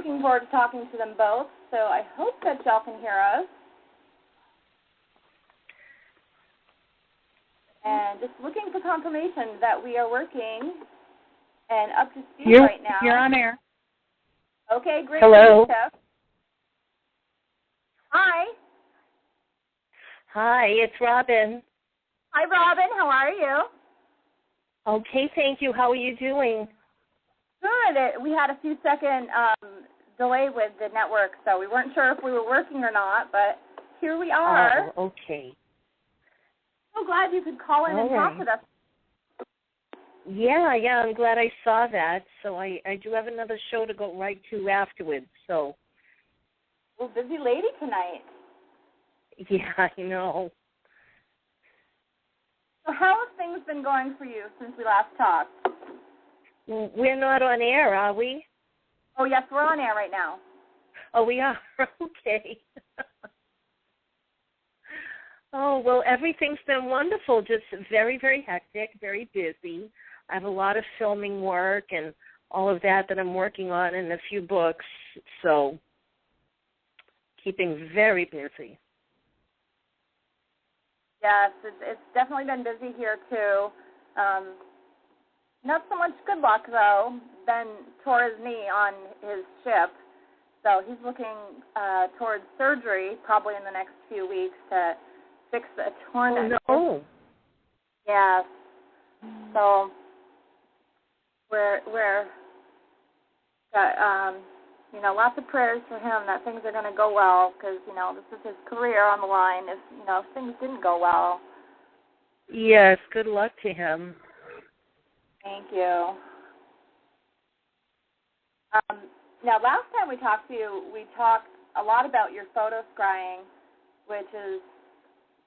looking forward to talking to them both, so I hope that y'all can hear us. And just looking for confirmation that we are working and up to speed right now. You're on air. Okay, great. Hello. Hi. Hi, it's Robin. Hi, Robin. How are you? Okay, thank you. How are you doing? Good. We had a few second delay with the network, so we weren't sure if we were working or not, but here we are. Oh, okay. So glad you could call in and talk with us. Yeah, I'm glad I saw that. So I do have another show to go right to afterwards. So. Well, busy lady tonight. Yeah, I know. So how have things been going for you since we last talked? We're not on air, are we? Oh, yes, we're on air right now. Oh, we are? Okay. Oh, well, everything's been wonderful, just very, very hectic, very busy. I have a lot of filming work and all of that I'm working on and a few books, so keeping very busy. Yes, it's definitely been busy here, too. Not so much good luck, though. Ben tore his knee on his ship, so he's looking towards surgery probably in the next few weeks to fix a torn knee. Oh, no. Yes. So we're got, lots of prayers for him that things are going to go well because, this is his career on the line if things didn't go well. Yes, good luck to him. Thank you. Now, last time we talked to you, we talked a lot about your photo scrying, which is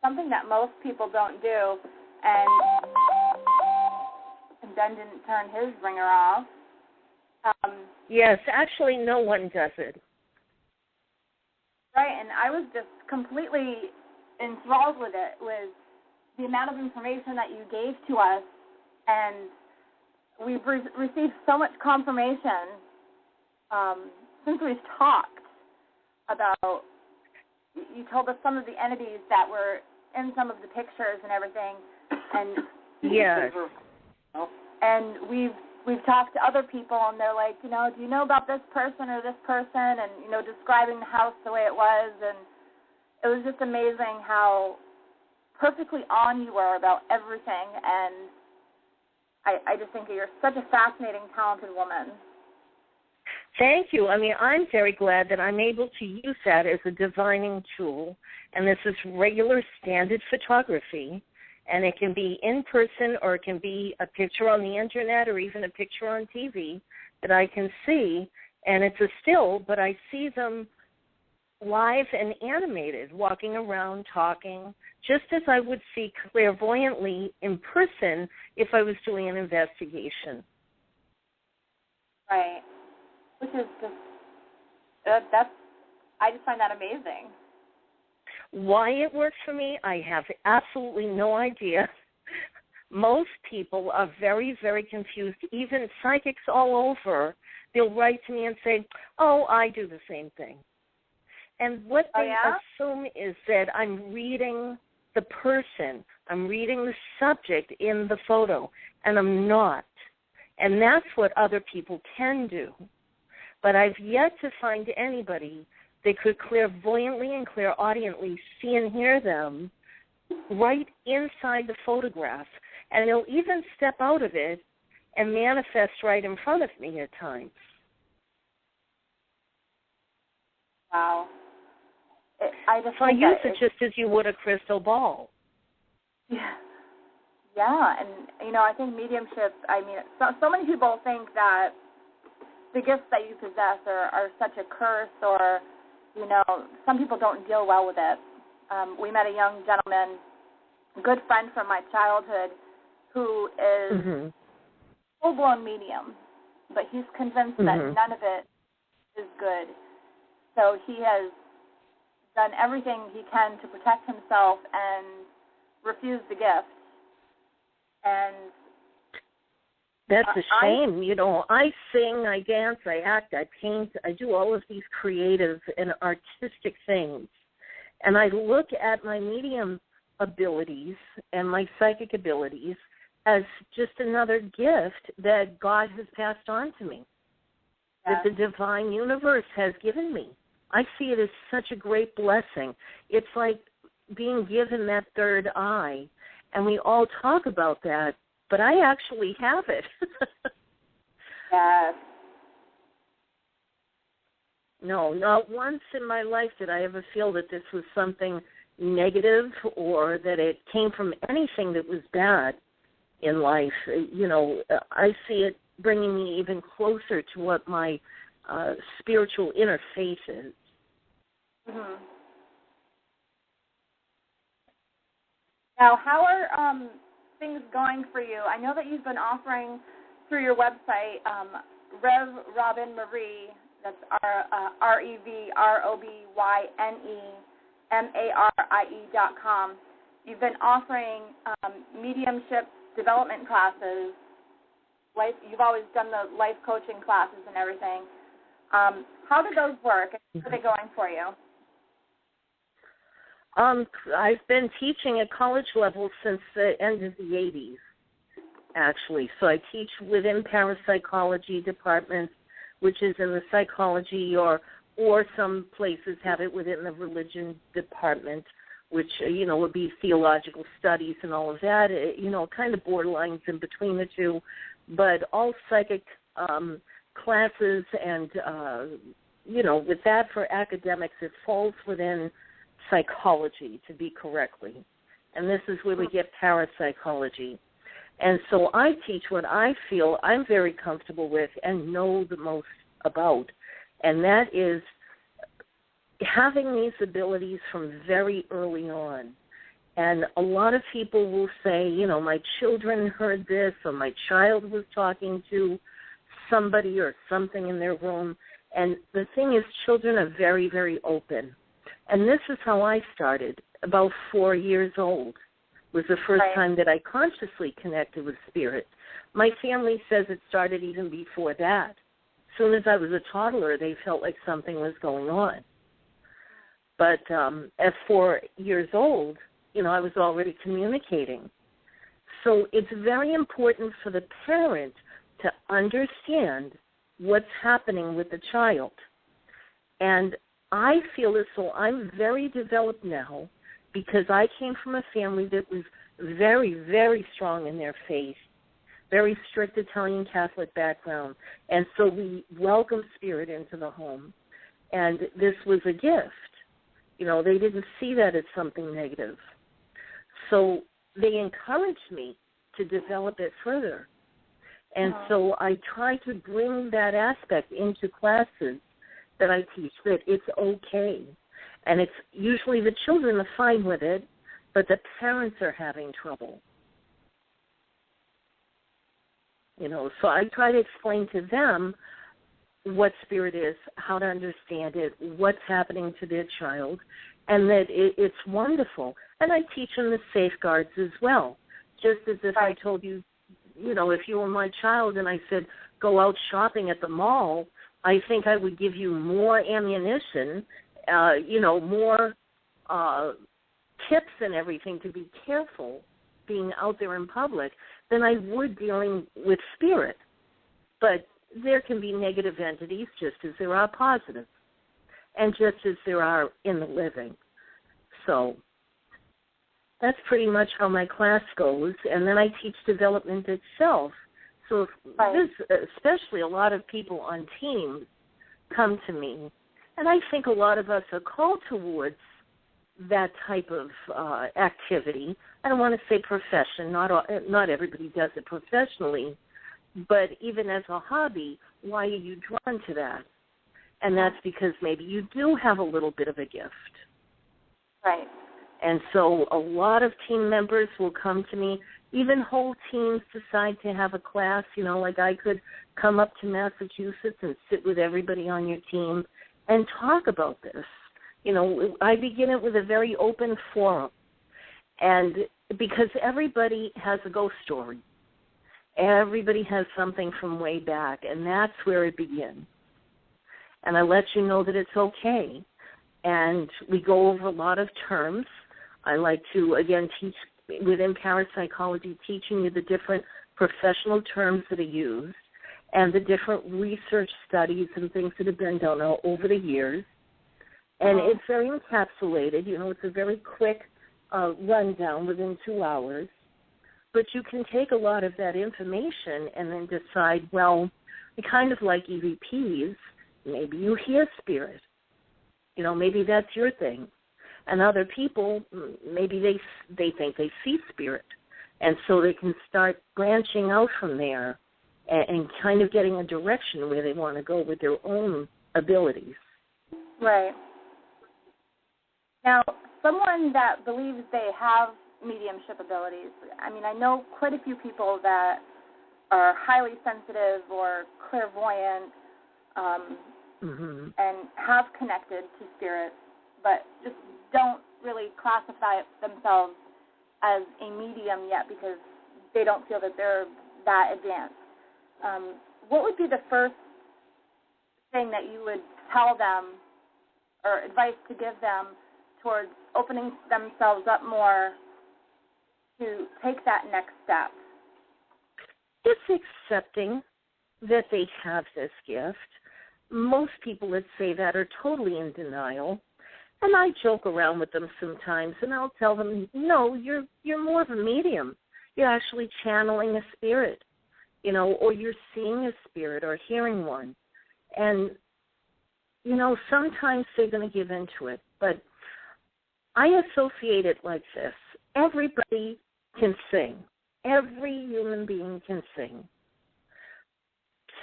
something that most people don't do, and Ben didn't turn his ringer off. Yes, actually no one does it. Right, and I was just completely enthralled with it, with the amount of information that you gave to us, and we've received so much confirmation since we've talked about, you told us some of the entities that were in some of the pictures and everything, and yes, and we've talked to other people, and they're like, do you know about this person or this person, and describing the house the way it was, and it was just amazing how perfectly on you were about everything, and I just think you're such a fascinating, talented woman. Thank you. I mean, I'm very glad that I'm able to use that as a divining tool, and this is regular standard photography, and it can be in person or it can be a picture on the internet or even a picture on TV that I can see, and it's a still, but I see them live and animated, walking around, talking, just as I would see clairvoyantly in person if I was doing an investigation. Right. Which is just, I just find that amazing. Why it works for me, I have absolutely no idea. Most people are very, very confused. Even psychics all over, they'll write to me and say, oh, I do the same thing. And what they assume is that I'm reading the person, I'm reading the subject in the photo, and I'm not. And that's what other people can do. But I've yet to find anybody that could clairvoyantly and clairaudiently see and hear them right inside the photograph. And they'll even step out of it and manifest right in front of me at times. Wow. I use it just as you would a crystal ball. Yeah. Yeah, and, I think mediumship, so many people think that the gifts that you possess are such a curse or, some people don't deal well with it. We met a young gentleman, a good friend from my childhood, who is full-blown medium, but he's convinced that none of it is good. So he has done everything he can to protect himself and refuse the gift. And That's a shame. I sing, I dance, I act, I paint, I do all of these creative and artistic things. And I look at my medium abilities and my psychic abilities as just another gift that God has passed on to me, that the divine universe has given me. I see it as such a great blessing. It's like being given that third eye, and we all talk about that, but I actually have it. Yes. No, not once in my life did I ever feel that this was something negative or that it came from anything that was bad in life. I see it bringing me even closer to what my spiritual inner faith is. Mm-hmm. Now, how are things going for you? I know that you've been offering through your website, Rev Robin Marie, that's ReVRobyNEMARIE.com. You've been offering mediumship development classes. You've always done the life coaching classes and everything. How do those work? How are they going for you? I've been teaching at college level since the end of the 80s, actually. So I teach within parapsychology departments, which is in the psychology, or some places have it within the religion department, which, would be theological studies and all of that, kind of borderlines in between the two. But all psychic classes and, with that for academics, it falls within psychology, to be correctly. And this is where we get parapsychology. And so I teach what I feel I'm very comfortable with and know the most about, and that is having these abilities from very early on. And a lot of people will say, my children heard this, or my child was talking to somebody or something in their room. And the thing is, children are very, very open. And this is how I started. About 4 years old was the first time that I consciously connected with spirit. My family says it started even before that. As soon as I was a toddler, they felt like something was going on. But at 4 years old, I was already communicating. So it's very important for the parent to understand what's happening with the child. And I feel as though I'm very developed now because I came from a family that was very, very strong in their faith, very strict Italian Catholic background. And so we welcomed spirit into the home. And this was a gift. They didn't see that as something negative. So they encouraged me to develop it further. And so I try to bring that aspect into classes that I teach, that it's okay. And it's usually the children are fine with it, but the parents are having trouble. So I try to explain to them what spirit is, how to understand it, what's happening to their child, and that it's wonderful. And I teach them the safeguards as well, just as if I told you, if you were my child and I said, go out shopping at the mall, I think I would give you more ammunition, more tips and everything to be careful being out there in public than I would dealing with spirit. But there can be negative entities just as there are positive, and just as there are in the living. So that's pretty much how my class goes. And then I teach development itself. So there's especially a lot of people on teams come to me, and I think a lot of us are called towards that type of activity. I don't want to say profession. Not everybody does it professionally, but even as a hobby, why are you drawn to that? And that's because maybe you do have a little bit of a gift. Right. And so a lot of team members will come to me. Even whole teams decide to have a class. Like I could come up to Massachusetts and sit with everybody on your team and talk about this. I begin it with a very open forum. And because everybody has a ghost story. Everybody has something from way back, and that's where it begins. And I let you know that it's okay. And we go over a lot of terms. I like to, again, teach within parapsychology, teaching you the different professional terms that are used and the different research studies and things that have been done over the years. And it's very encapsulated. You know, it's a very quick rundown within 2 hours. But you can take a lot of that information and then decide, well, kind of like EVPs, maybe you hear spirit. You know, maybe that's your thing. And other people, maybe they think they see spirit. And so they can start branching out from there and kind of getting a direction where they want to go with their own abilities. Right. Now, someone that believes they have mediumship abilities, I mean, I know quite a few people that are highly sensitive or clairvoyant and have connected to spirits, but just don't really classify themselves as a medium yet because they don't feel that they're that advanced. What would be the first thing that you would tell them or advice to give them towards opening themselves up more to take that next step? It's accepting that they have this gift. Most people that say that are totally in denial. And I joke around with them sometimes, and I'll tell them, no, you're more of a medium. You're actually channeling a spirit, you know, or you're seeing a spirit or hearing one. And, you know, sometimes they're going to give into it. But I associate it like this. Everybody can sing. Every human being can sing.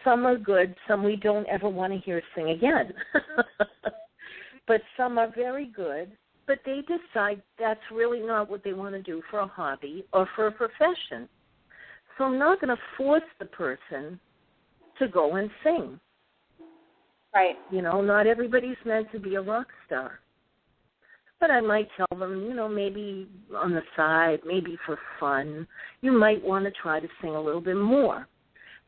Some are good. Some we don't ever want to hear sing again. But some are very good, but they decide that's really not what they want to do for a hobby or for a profession. So I'm not going to force the person to go and sing. Right. You know, not everybody's meant to be a rock star. But I might tell them, you know, maybe on the side, maybe for fun, you might want to try to sing a little bit more.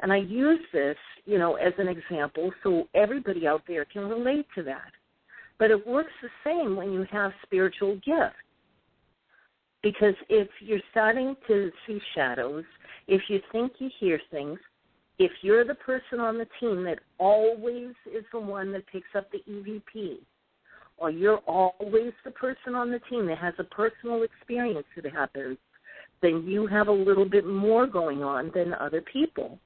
And I use this, you know, as an example so everybody out there can relate to that. But it works the same when you have spiritual gifts. Because if you're starting to see shadows, if you think you hear things, if you're the person on the team that always is the one that picks up the EVP, or you're always the person on the team that has a personal experience that happens, then you have a little bit more going on than other people,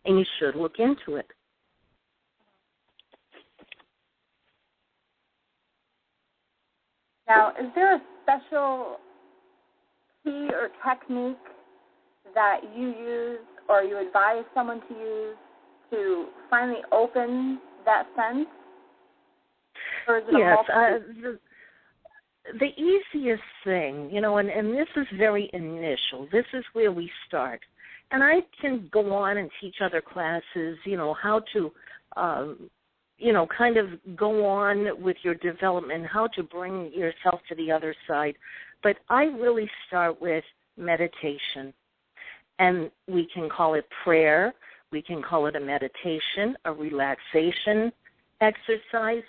and you should look into it. Now, is there a special key or technique that you use or you advise someone to use to finally open that sense? Or is it yes, the easiest thing, you know, and this is very initial. This is where we start. And I can go on and teach other classes, you know, how to you know, kind of go on with your development, how to bring yourself to the other side. But I really start with meditation. And we can call it prayer. We can call it a meditation, a relaxation exercise,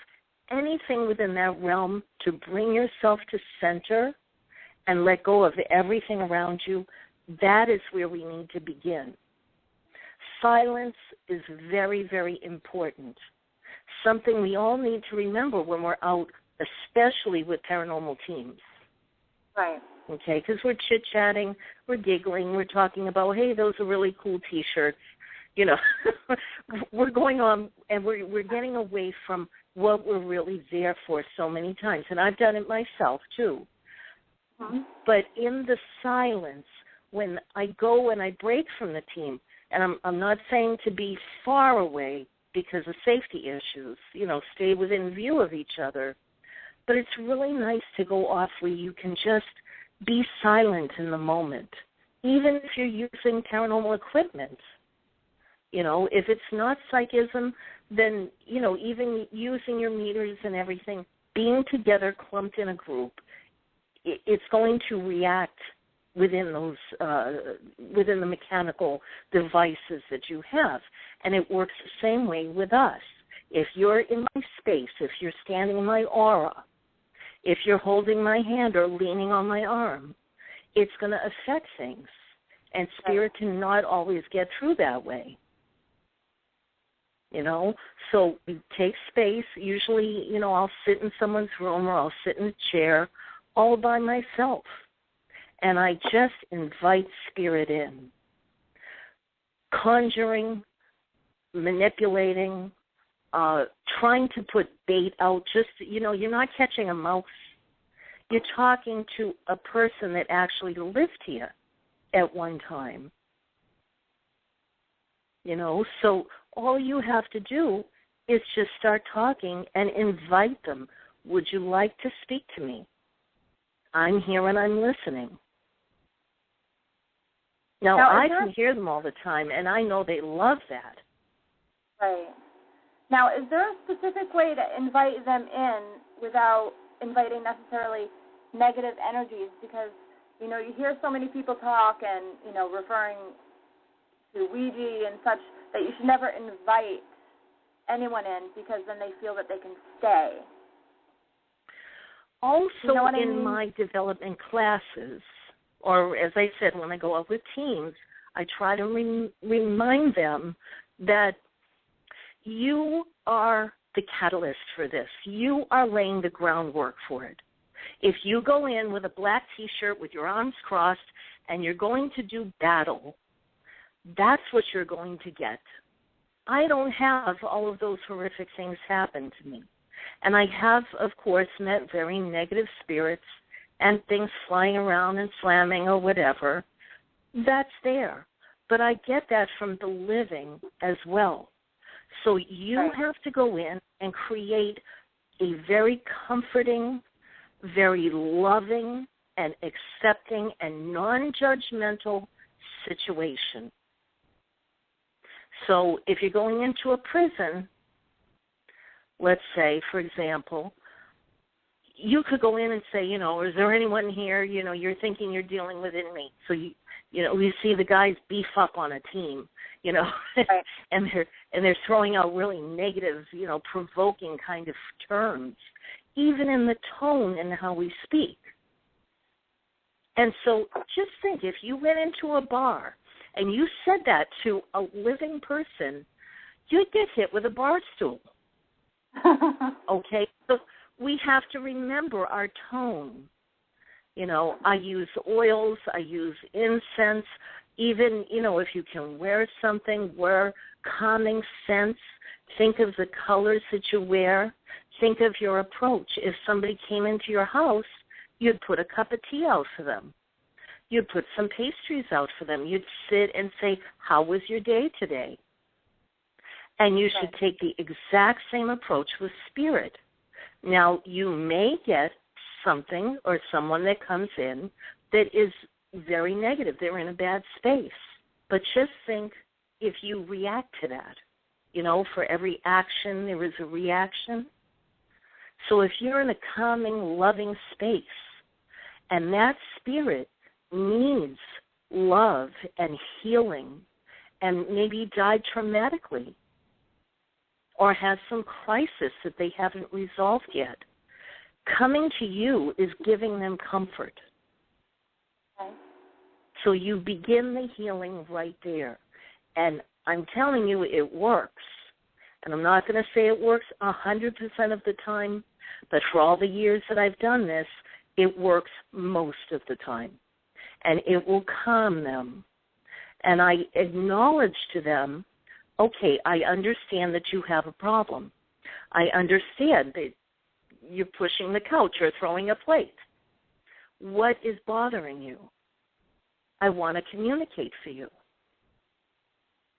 anything within that realm to bring yourself to center and let go of everything around you. That is where we need to begin. Silence is very, very important. Something we all need to remember when we're out, especially with paranormal teams. Right. Okay, because we're chit-chatting, we're giggling, we're talking about, hey, those are really cool T-shirts. You know, we're going on and we're getting away from what we're really there for so many times. And I've done it myself, too. Mm-hmm. But in the silence, when I go and I break from the team, and I'm not saying to be far away, because of safety issues, you know, stay within view of each other. But it's really nice to go off where you can just be silent in the moment, even if you're using paranormal equipment. You know, if it's not psychism, then, you know, even using your meters and everything, being together clumped in a group, it's going to react within those within the mechanical devices that you have. And it works the same way with us. If you're in my space, if you're standing in my aura, if you're holding my hand or leaning on my arm, it's going to affect things. And spirit cannot always get through that way. You know, so we take space. Usually, you know, I'll sit in someone's room or I'll sit in a chair all by myself. And I just invite spirit in. Conjuring, manipulating, trying to put bait out. Just, you know, you're not catching a mouse. You're talking to a person that actually lived here at one time. You know, so all you have to do is just start talking and invite them. Would you like to speak to me? I'm here and I'm listening. Now I can hear them all the time, and I know they love that. Right. Now, is there a specific way to invite them in without inviting necessarily negative energies? Because, you know, you hear so many people talk and, you know, referring to Ouija and such, that you should never invite anyone in because then they feel that they can stay. Also, you know in my development classes, or as I said, when I go out with teams, I try to remind them that you are the catalyst for this. You are laying the groundwork for it. If you go in with a black T-shirt with your arms crossed and you're going to do battle, that's what you're going to get. I don't have all of those horrific things happen to me. And I have, of course, met very negative spirits and things flying around and slamming or whatever. That's there. But I get that from the living as well. So you have to go in and create a very comforting, very loving and accepting and non-judgmental situation. So if you're going into a prison, let's say, for example, you could go in and say, you know, is there anyone here, you know, you're thinking you're dealing with inmates. So, you know, we see the guys beef up on a team, you know, and they're throwing out really negative, you know, provoking kind of terms, even in the tone and how we speak. And so just think, if you went into a bar and you said that to a living person, you'd get hit with a bar stool. Okay? So we have to remember our tone. You know, I use oils, I use incense. Even, you know, if you can wear something, wear calming scents. Think of the colors that you wear. Think of your approach. If somebody came into your house, you'd put a cup of tea out for them. You'd put some pastries out for them. You'd sit and say, how was your day today? And you should take the exact same approach with spirit. Now, you may get something or someone that comes in that is very negative. They're in a bad space. But just think if you react to that. You know, for every action, there is a reaction. So if you're in a calming, loving space, and that spirit needs love and healing and maybe died traumatically or has some crisis that they haven't resolved yet, coming to you is giving them comfort. Okay. So you begin the healing right there. And I'm telling you, it works. And I'm not going to say it works 100% of the time, but for all the years that I've done this, it works most of the time. And it will calm them. And I acknowledge to them, okay, I understand that you have a problem. I understand that you're pushing the couch or throwing a plate. What is bothering you? I want to communicate for you.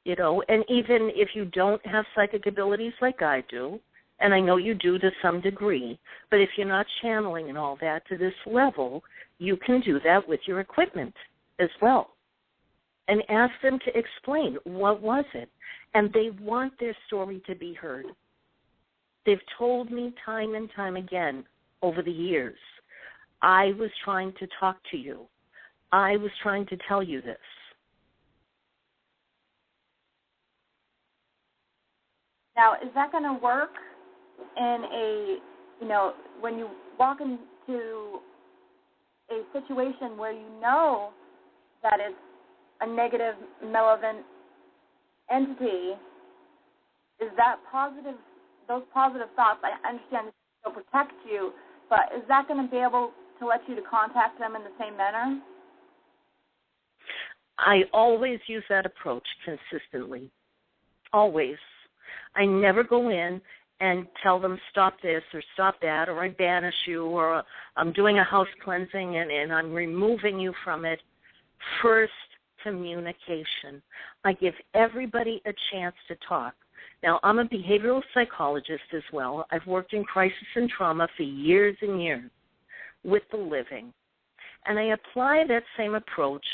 You know, and even if you don't have psychic abilities like I do, and I know you do to some degree, but if you're not channeling and all that to this level, you can do that with your equipment as well. And ask them to explain, what was it? And they want their story to be heard. They've told me time and time again over the years, I was trying to talk to you. I was trying to tell you this. Now, is that going to work in a, when you walk into a situation where you know that it's a negative, malevolent entity? Is that positive, those positive thoughts, I understand they'll protect you, but is that going to be able to let you to contact them in the same manner? I always use that approach consistently. Always. I never go in and tell them stop this or stop that, or I banish you, or I'm doing a house cleansing and I'm removing you from it. First, communication. I give everybody a chance to talk. Now, I'm a behavioral psychologist as well. I've worked in crisis and trauma for years and years with the living. And I apply that same approach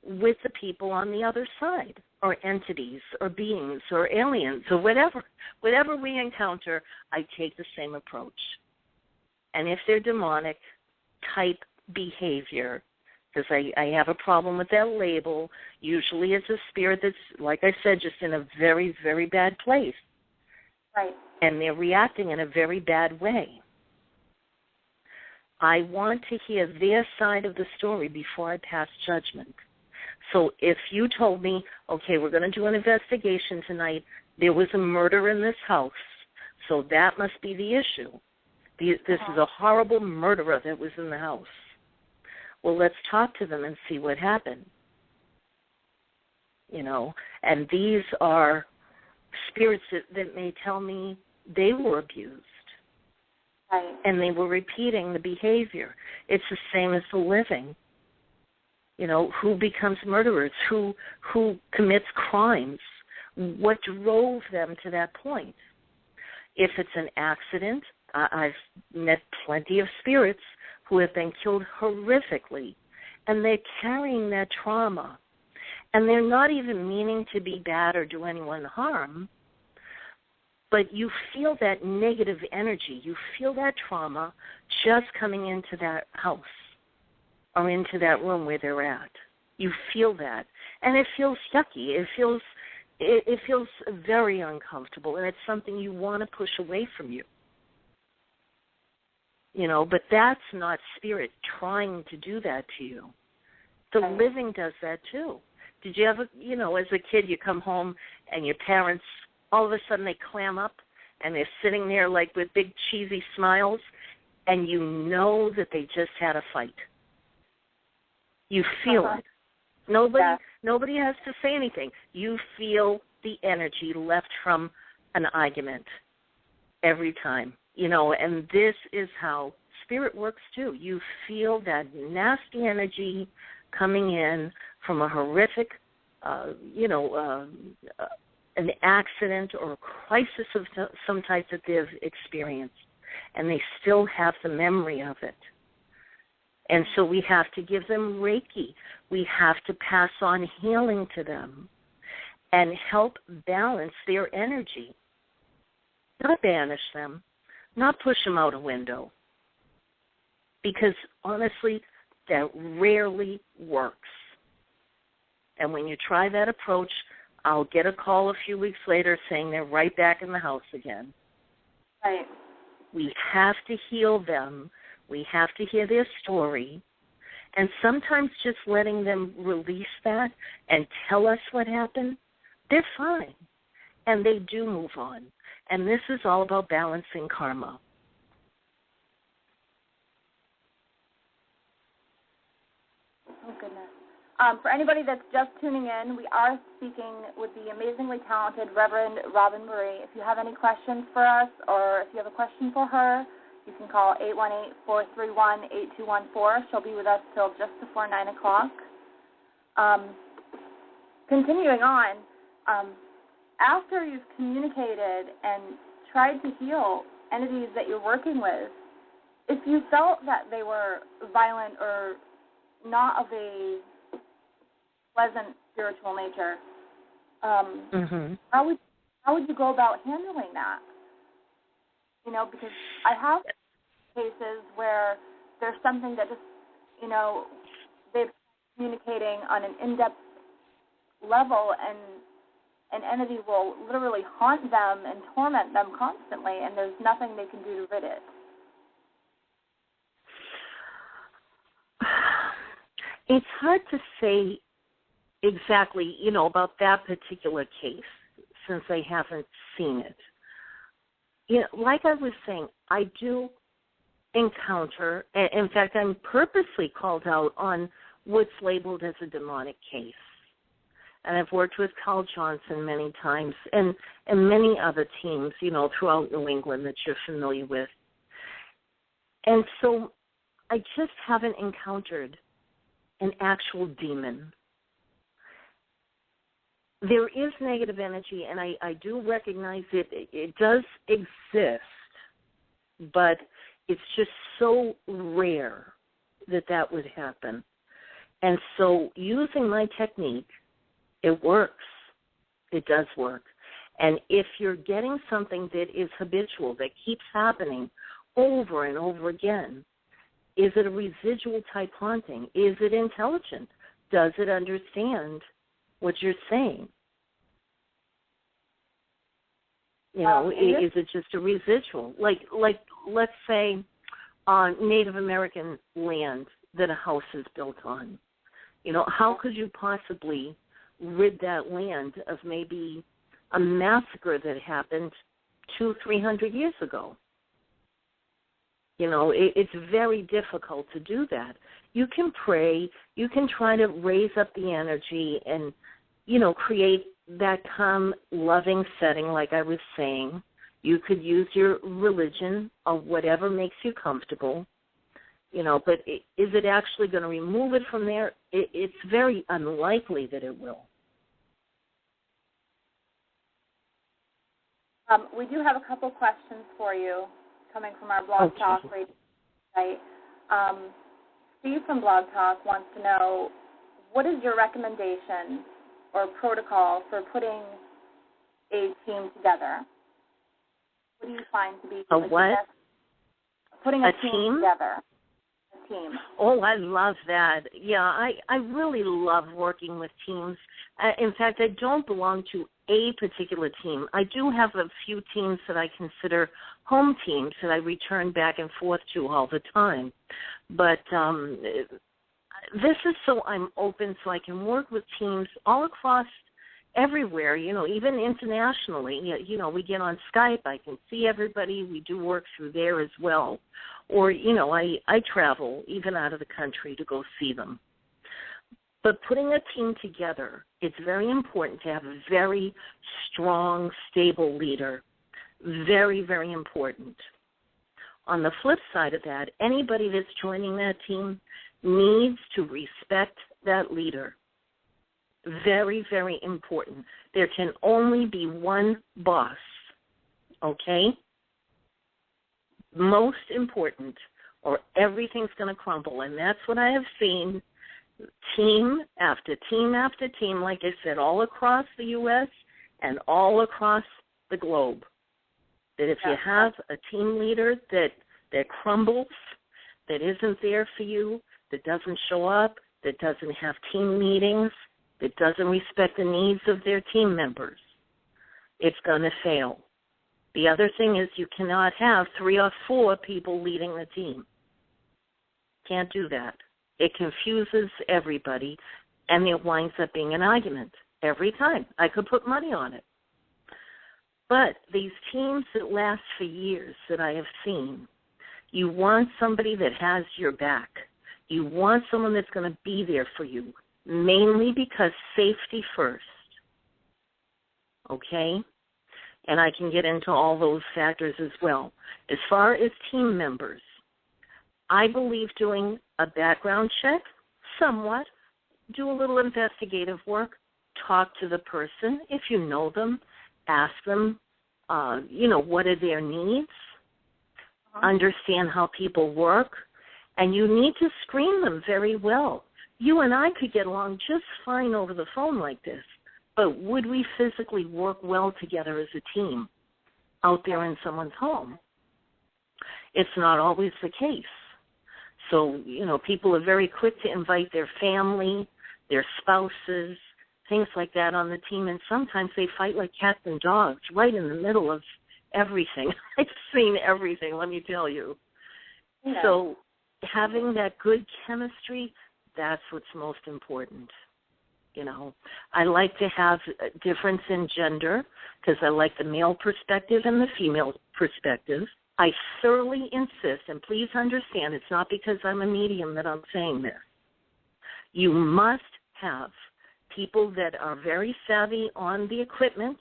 with the people on the other side, or entities, or beings, or aliens, or whatever. Whatever we encounter, I take the same approach. And if they're demonic type behavior, because I have a problem with that label, usually it's a spirit that's, like I said, just in a very, very bad place. Right. And they're reacting in a very bad way. I want to hear their side of the story before I pass judgment. So if you told me, okay, we're going to do an investigation tonight, there was a murder in this house, so that must be the issue. This is a horrible murderer that was in the house. Well, let's talk to them and see what happened. And these are spirits that may tell me they were abused. Right. And they were repeating the behavior. It's the same as the living. Who becomes murderers, who commits crimes, what drove them to that point. If it's an accident, I've met plenty of spirits who have been killed horrifically, and they're carrying that trauma. And they're not even meaning to be bad or do anyone harm, but you feel that negative energy, you feel that trauma just coming into that house or into that room where they're at. You feel that. And it feels yucky. It feels very uncomfortable, and it's something you want to push away from you. But that's not spirit trying to do that to you. The living does that too. Did you ever, as a kid, you come home and your parents, all of a sudden they clam up and they're sitting there like with big cheesy smiles, and you know that they just had a fight. You feel it. Nobody has to say anything. You feel the energy left from an argument every time. And this is how spirit works too. You feel that nasty energy coming in from a horrific, an accident or a crisis of some type that they've experienced, and they still have the memory of it. And so we have to give them Reiki. We have to pass on healing to them and help balance their energy, not banish them, not push them out a window, because honestly, that rarely works. And when you try that approach, I'll get a call a few weeks later saying they're right back in the house again. Right. We have to heal them. We have to hear their story. And sometimes just letting them release that and tell us what happened, they're fine. And they do move on. And this is all about balancing karma. Oh, goodness. For anybody that's just tuning in, we are speaking with the amazingly talented Reverend Robin Marie. If you have any questions for us, or if you have a question for her, you can call 818-431-8214. She'll be with us till just before 9 o'clock. Continuing on, after you've communicated and tried to heal entities that you're working with, if you felt that they were violent or not of a pleasant spiritual nature, how would you go about handling that? Because I have cases where there's something that just, they've communicating on an in-depth level, and an entity will literally haunt them and torment them constantly, and there's nothing they can do to rid it. It's hard to say exactly, about that particular case since I haven't seen it. Like I was saying, I do encounter, in fact, I'm purposely called out on what's labeled as a demonic case. And I've worked with Carl Johnson many times and many other teams, throughout New England that you're familiar with. And so I just haven't encountered an actual demon. There is negative energy, and I do recognize it. It does exist, but it's just so rare that would happen. And so using my technique, it works. It does work. And if you're getting something that is habitual, that keeps happening over and over again, is it a residual type haunting? Is it intelligent? Does it understand what you're saying? Is it just a residual? Like let's say on Native American land that a house is built on. How could you possibly rid that land of maybe a massacre that happened 200-300 years ago? It's very difficult to do that. You can pray, you can try to raise up the energy and, create that calm, loving setting like I was saying. You could use your religion or whatever makes you comfortable, but is it actually going to remove it from there? It's very unlikely that it will. We do have a couple questions for you coming from our Blog Talk radio site. Steve from Blog Talk wants to know, what is your recommendation or protocol for putting a team together? What do you find to be a what? Putting a team together. A team. Oh, I love that. Yeah, I really love working with teams. In fact, I don't belong to a particular team. I do have a few teams that I consider home teams that I return back and forth to all the time. But this is so I'm open so I can work with teams all across everywhere, even internationally. We get on Skype. I can see everybody. We do work through there as well. Or, I travel even out of the country to go see them. But putting a team together, it's very important to have a very strong, stable leader. Very, very important. On the flip side of that, anybody that's joining that team needs to respect that leader. Very, very important. There can only be one boss, okay? Most important, or everything's going to crumble. And that's what I have seen team after team after team, like I said, all across the U.S. and all across the globe. That if you have a team leader that crumbles, that isn't there for you, that doesn't show up, that doesn't have team meetings, that doesn't respect the needs of their team members, it's going to fail. The other thing is you cannot have 3 or 4 people leading the team. Can't do that. It confuses everybody, and there winds up being an argument every time. I could put money on it. But these teams that last for years that I have seen, you want somebody that has your back. You want someone that's going to be there for you, mainly because safety first. Okay? And I can get into all those factors as well. As far as team members, I believe doing a background check, somewhat, do a little investigative work, talk to the person if you know them, ask them, what are their needs, understand how people work, and you need to screen them very well. You and I could get along just fine over the phone like this, but would we physically work well together as a team out there in someone's home? It's not always the case. So, people are very quick to invite their family, their spouses, things like that on the team, and sometimes they fight like cats and dogs right in the middle of everything. I've seen everything, let me tell you. Yeah. So having that good chemistry, that's what's most important. I like to have a difference in gender because I like the male perspective and the female perspective. I thoroughly insist, and please understand, it's not because I'm a medium that I'm saying this. You must have people that are very savvy on the equipment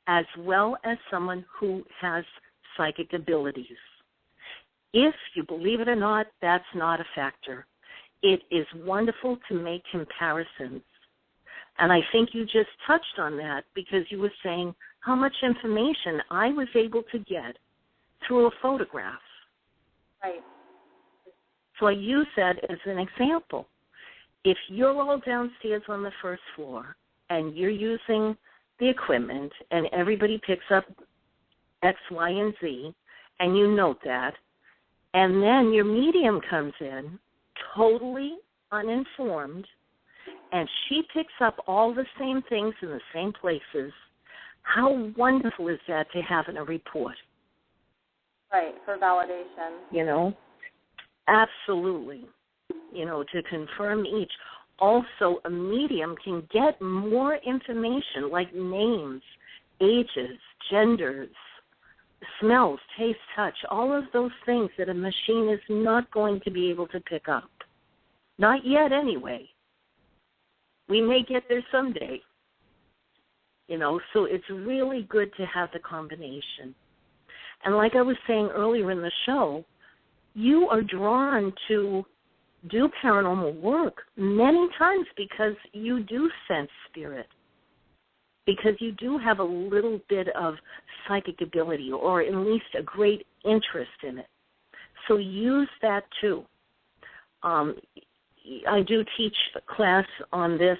as well as someone who has psychic abilities. If you believe it or not, that's not a factor. It is wonderful to make comparisons. And I think you just touched on that because you were saying how much information I was able to get through a photograph. Right. So I use that as an example. If you're all downstairs on the first floor and you're using the equipment and everybody picks up X, Y, and Z, and you note that, and then your medium comes in totally uninformed, and she picks up all the same things in the same places, how wonderful is that to have in a report? Right, for validation. Absolutely. To confirm each. Also, a medium can get more information like names, ages, genders, smells, taste, touch, all of those things that a machine is not going to be able to pick up. Not yet, anyway. We may get there someday. So it's really good to have the combination. And like I was saying earlier in the show, you are drawn to do paranormal work many times because you do sense spirit, because you do have a little bit of psychic ability or at least a great interest in it. So use that too. I do teach a class on this,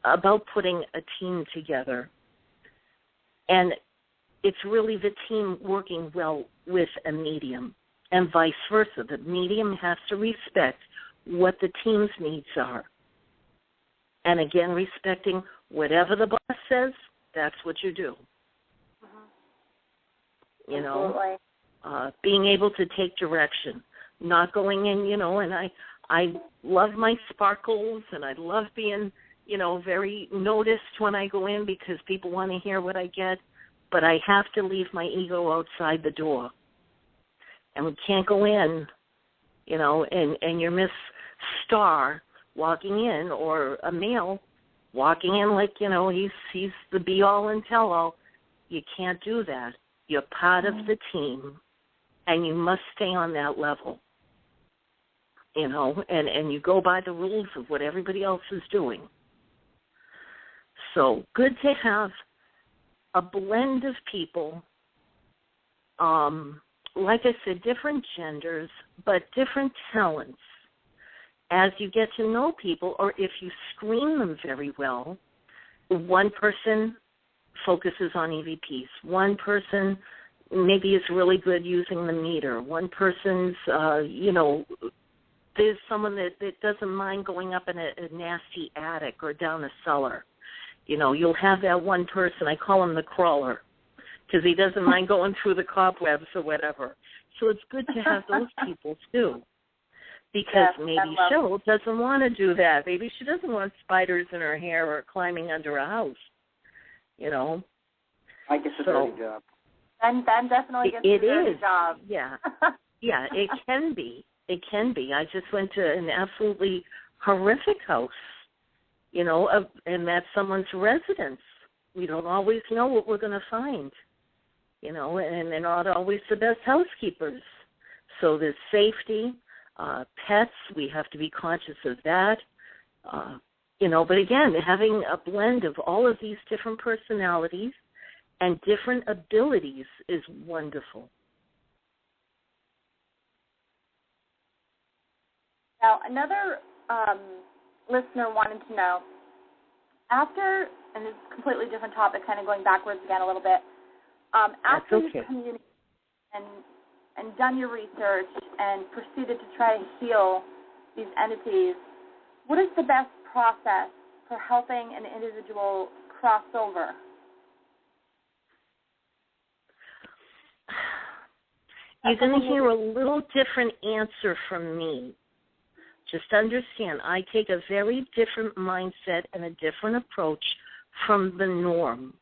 about putting a team together. And it's really the team working well with a medium and vice versa. The medium has to respect what the team's needs are. And again, respecting whatever the boss says, that's what you do. Absolutely. Being able to take direction, not going in, and I love my sparkles, and I love being, very noticed when I go in because people want to hear what I get, but I have to leave my ego outside the door. And we can't go in, and you're Miss Star walking in, or a male walking in like, he's the be-all and tell-all. You can't do that. You're part of the team, and you must stay on that level, and you go by the rules of what everybody else is doing. So good to have a blend of people, like I said, different genders, but different talents. As you get to know people, or if you screen them very well, one person focuses on EVPs. One person maybe is really good using the meter. One person's, there's someone that doesn't mind going up in a nasty attic or down a cellar. You'll have that one person, I call him the crawler, because he doesn't mind going through the cobwebs or whatever. So it's good to have those people, too. Because maybe Cheryl doesn't want to do that. Maybe she doesn't want spiders in her hair or climbing under a house, I guess it's a dirty job. Ben definitely gets a dirty job. Yeah. Yeah, it can be. It can be. I just went to an absolutely horrific house, and that's someone's residence. We don't always know what we're going to find, and they're not always the best housekeepers. So there's safety. Pets, we have to be conscious of that. But again, having a blend of all of these different personalities and different abilities is wonderful. Now, another listener wanted to know, after, and it's a completely different topic, kind of going backwards again a little bit, after you communicate and and done your research and proceeded to try to heal these entities, what is the best process for helping an individual cross over? You're going to hear a little different answer from me. Just understand, I take a very different mindset and a different approach from the norm.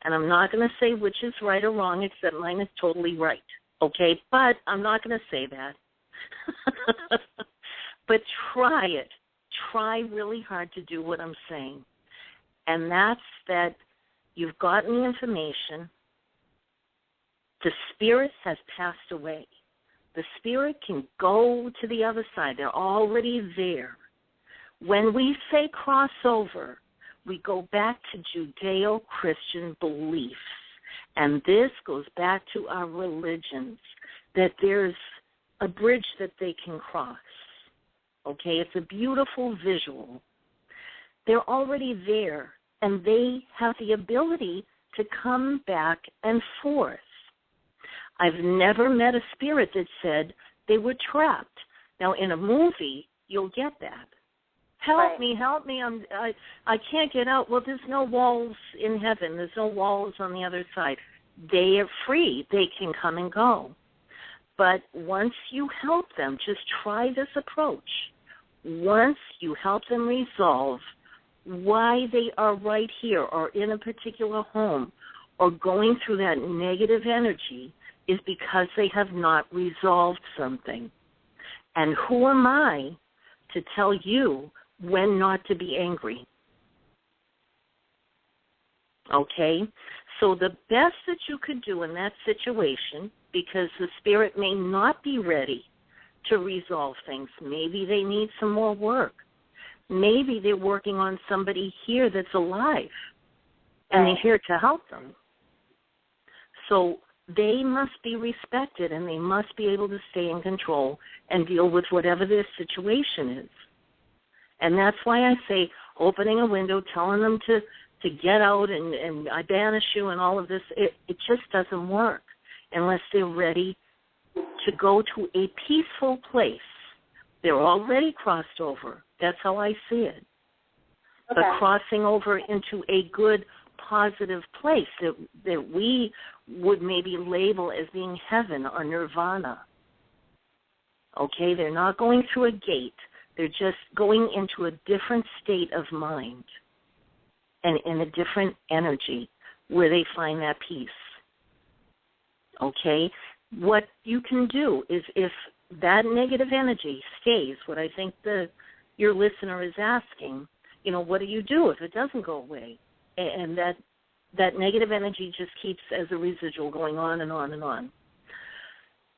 And I'm not going to say which is right or wrong, except mine is totally right, okay? But I'm not going to say that. But try it. Try really hard to do what I'm saying. And that's that you've gotten the information. The spirit has passed away. The spirit can go to the other side. They're already there. When we say crossover, we go back to Judeo-Christian beliefs. And this goes back to our religions, that there's a bridge that they can cross. Okay, it's a beautiful visual. They're already there, and they have the ability to come back and forth. I've never met a spirit that said they were trapped. Now, in a movie, you'll get that. Help me, I can't get out. Well, there's no walls in heaven. There's no walls on the other side. They are free. They can come and go. But once you help them, just try this approach. Once you help them resolve why they are right here or in a particular home or going through that negative energy is because they have not resolved something. And who am I to tell you when not to be angry? Okay? So the best that you could do in that situation, because the spirit may not be ready to resolve things. Maybe they need some more work. Maybe they're working on somebody here that's alive, and they're here to help them. So they must be respected, and they must be able to stay in control and deal with whatever their situation is. And that's why I say opening a window, telling them to get out and I banish you and all of this, it just doesn't work unless they're ready to go to a peaceful place. They're already crossed over. That's how I see it. Okay. But crossing over into a good, positive place that we would maybe label as being heaven or nirvana. Okay, they're not going through a gate. They're just going into a different state of mind and in a different energy where they find that peace. Okay? What you can do is if that negative energy stays, what I think your listener is asking, what do you do if it doesn't go away? And that negative energy just keeps as a residual going on and on and on.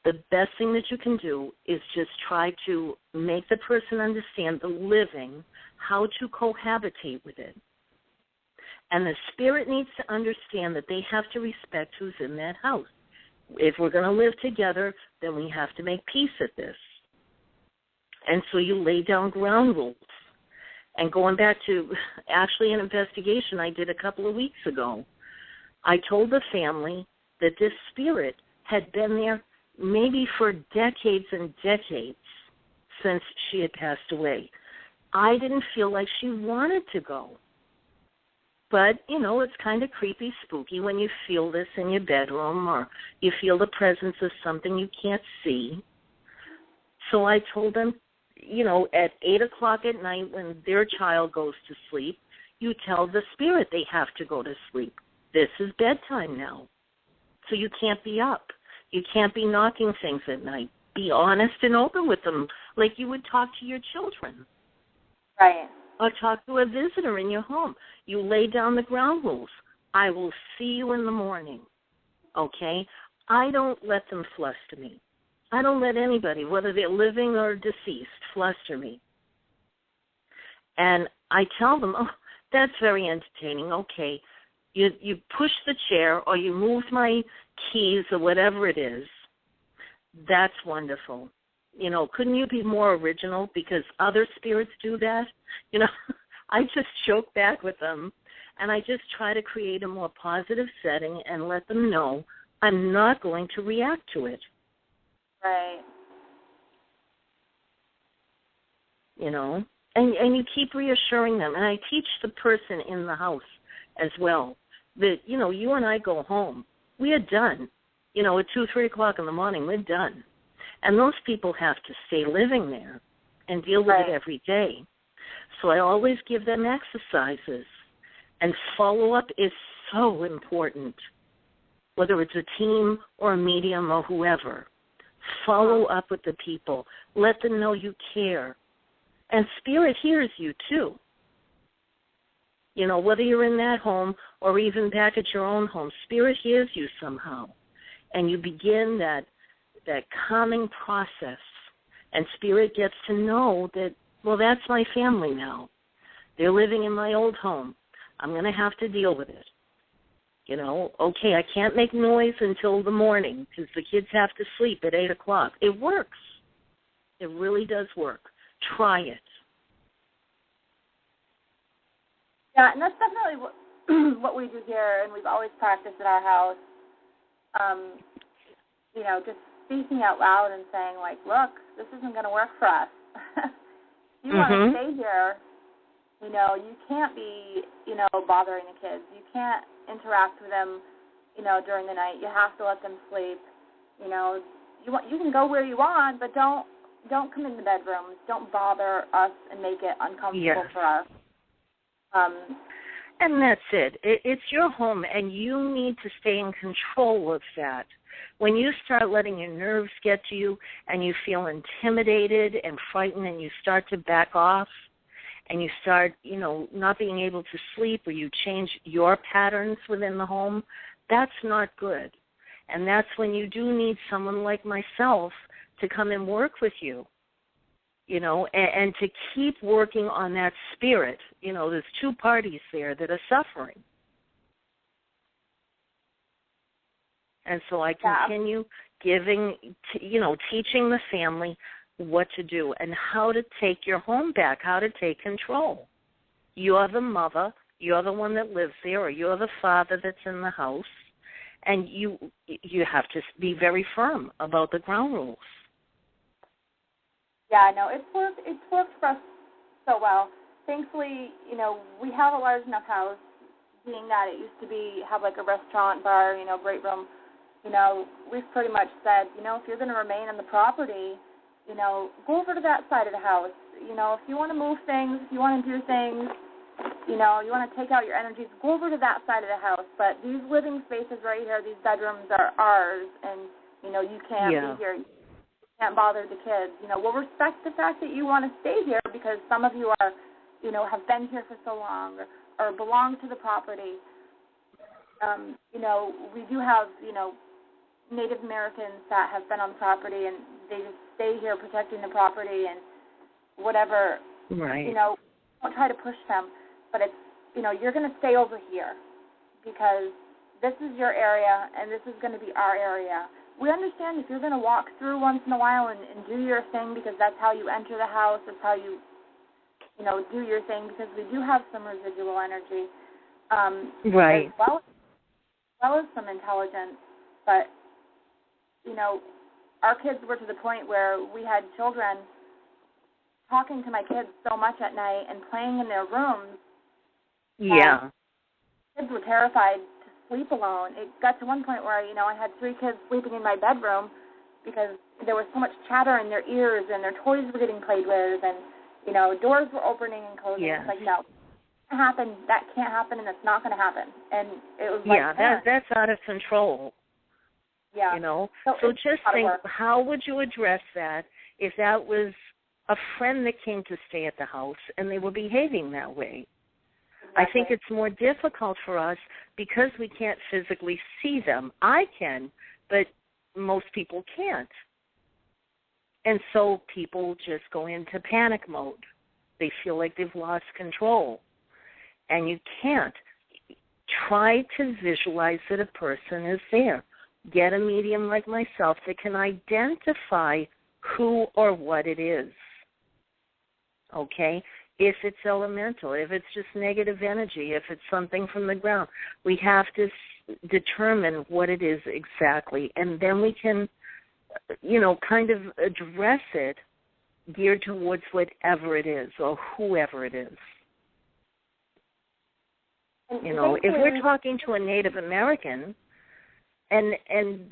The best thing that you can do is just try to make the person understand the living, how to cohabitate with it. And the spirit needs to understand that they have to respect who's in that house. If we're going to live together, then we have to make peace at this. And so you lay down ground rules. And going back to actually an investigation I did a couple of weeks ago, I told the family that this spirit had been there maybe for decades and decades since she had passed away. I didn't feel like she wanted to go. But, it's kind of creepy, spooky when you feel this in your bedroom or you feel the presence of something you can't see. So I told them, at 8 o'clock at night when their child goes to sleep, you tell the spirit they have to go to sleep. This is bedtime now. So you can't be up. You can't be knocking things at night. Be honest and open with them like you would talk to your children. Right. Or talk to a visitor in your home. You lay down the ground rules. I will see you in the morning, okay? I don't let them fluster me. I don't let anybody, whether they're living or deceased, fluster me. And I tell them, oh, that's very entertaining. Okay, you pushed the chair or you moved my keys or whatever it is. That's wonderful. Couldn't you be more original because other spirits do that? I just joke back with them, and I just try to create a more positive setting and let them know I'm not going to react to it. Right. You know, and you keep reassuring them. And I teach the person in the house as well that, you know, you and I go home. We are done. You know, at 2, 3 o'clock in the morning, we're done. And those people have to stay living there and deal with it every day. So I always give them exercises. And follow-up is so important, whether it's a team or a medium or whoever. Follow up with the people. Let them know you care. And Spirit hears you, too. You know, whether you're in that home or even back at your own home, Spirit hears you somehow. And you begin that calming process. And Spirit gets to know that, well, that's my family now. They're living in my old home. I'm going to have to deal with it. You know, okay, I can't make noise until the morning because the kids have to sleep at 8 o'clock. It works. It really does work. Try it. Yeah, and that's definitely what we do here, and we've always practiced at our house. You know, just speaking out loud and saying, like, look, this isn't going to work for us. You want to stay here, you know, you can't be, you know, bothering the kids. You can't interact with them, you know, during the night. You have to let them sleep. You know, you can go where you want, but don't come in the bedrooms. Don't bother us and make it uncomfortable for us. And that's it. It's your home, and you need to stay in control of that. When you start letting your nerves get to you and you feel intimidated and frightened and you start to back off and you start, you know, not being able to sleep or you change your patterns within the home, that's not good. And that's when you do need someone like myself to come and work with you. You know, and to keep working on that spirit. You know, there's 2 parties there that are suffering. And so I continue giving, you know, teaching the family what to do and how to take your home back, how to take control. You're the mother, you're the one that lives there, or you're the father that's in the house, and you have to be very firm about the ground rules. Yeah, no, it's worked for us so well. Thankfully, you know, we have a large enough house, being that it used to have like a restaurant, bar, you know, great room. You know, we've pretty much said, you know, if you're going to remain on the property, you know, go over to that side of the house. You know, if you want to move things, if you want to do things, you know, you want to take out your energies, go over to that side of the house. But these living spaces right here, these bedrooms are ours, and, you know, you can't be here. Can't bother the kids. You know, we'll respect the fact that you want to stay here because some of you are, you know, have been here for so long or belong to the property. You know, we do have, you know, Native Americans that have been on the property and they just stay here protecting the property and whatever. Right. You know, don't try to push them, but it's, you know, you're going to stay over here because this is your area and this is going to be our area. We understand if you're going to walk through once in a while and do your thing because that's how you enter the house, that's how you know, do your thing because we do have some residual energy, right, as well as some intelligence. But, you know, our kids were to the point where we had children talking to my kids so much at night and playing in their rooms. Yeah. Kids were terrified sleep alone. It got to one point where, you know, I had 3 kids sleeping in my bedroom because there was so much chatter in their ears and their toys were getting played with and, you know, doors were opening and closing. Yes. It's like, no, that can't happen and that's not going to happen. And it was like, that's out of control. Yeah. You know, so just think, how would you address that if that was a friend that came to stay at the house and they were behaving that way? Exactly. I think it's more difficult for us because we can't physically see them. I can, but most people can't. And so people just go into panic mode. They feel like they've lost control. And you can't. Try to visualize that a person is there. Get a medium like myself that can identify who or what it is. Okay? If it's elemental, if it's just negative energy, if it's something from the ground, we have to determine what it is exactly, and then we can kind of address it geared towards whatever it is or whoever it is. If we're talking to a Native American and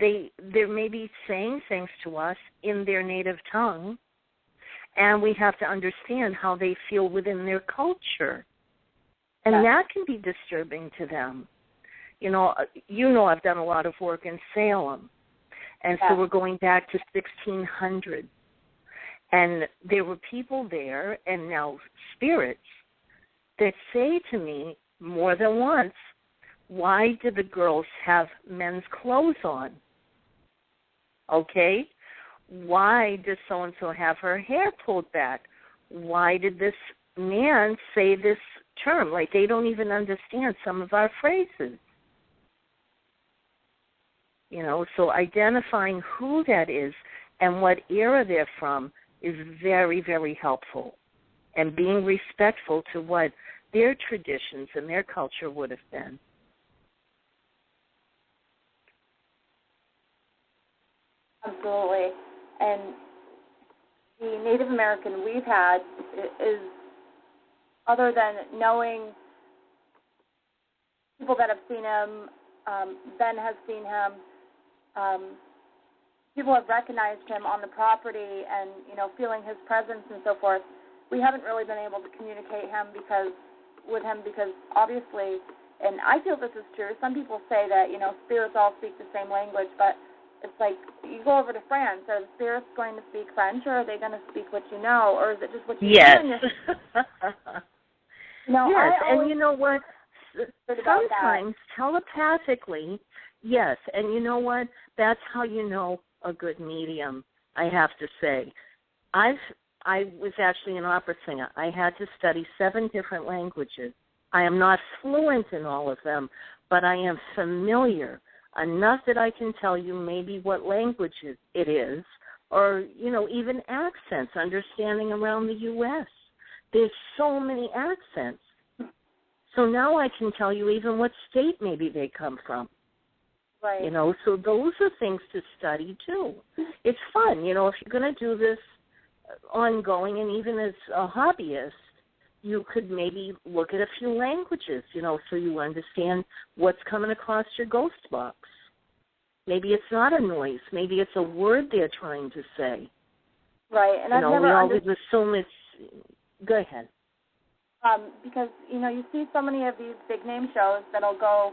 they may be saying things to us in their native tongue, and we have to understand how they feel within their culture. And that can be disturbing to them. I've done a lot of work in Salem, and so we're going back to 1600. And there were people there, and now spirits, that say to me more than once, why did the girls have men's clothes on? Okay? Why does so-and-so have her hair pulled back? Why did this man say this term? Like, they don't even understand some of our phrases. So identifying who that is and what era they're from is very, very helpful. And being respectful to what their traditions and their culture would have been. Absolutely. And the Native American we've had is, other than knowing people that have seen him, Ben has seen him, people have recognized him on the property and, feeling his presence and so forth. We haven't really been able to communicate with him because obviously, and I feel this is true, some people say that, spirits all speak the same language, but it's like you go over to France, are the spirits going to speak French, or are they going to speak what you know, or is it just what you yes. know? Yes, and you know what? Sometimes telepathically, yes, and you know what? That's how you know a good medium, I have to say. I was actually an opera singer. I had to study 7 different languages. I am not fluent in all of them, but I am familiar enough that I can tell you maybe what language it is, or, even accents, understanding around the U.S. There's so many accents. So now I can tell you even what state maybe they come from. Right. So those are things to study, too. It's fun, if you're going to do this ongoing, and even as a hobbyist, you could maybe look at a few languages, so you understand what's coming across your ghost box. Maybe it's not a noise. Maybe it's a word they're trying to say. Right, and I've never we always assume it's... Go ahead. Because, you see so many of these big-name shows that'll go,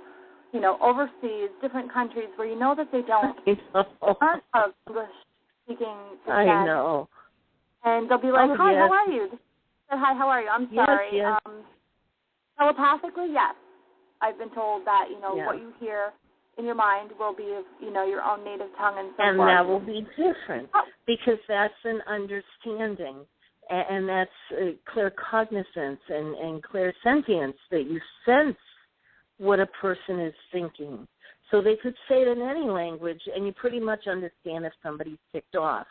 overseas, different countries, where you know that they don't aren't English-speaking. I know. And they'll be like, hi, yes. how are you? Hi, how are you? I'm sorry. Yes. Telepathically, yes. I've been told that, yes. what you hear in your mind will be, your own native tongue and so forth. And that will be different because that's an understanding. And that's clear cognizance and clear sentience that you sense what a person is thinking. So they could say it in any language, and you pretty much understand if somebody's ticked off,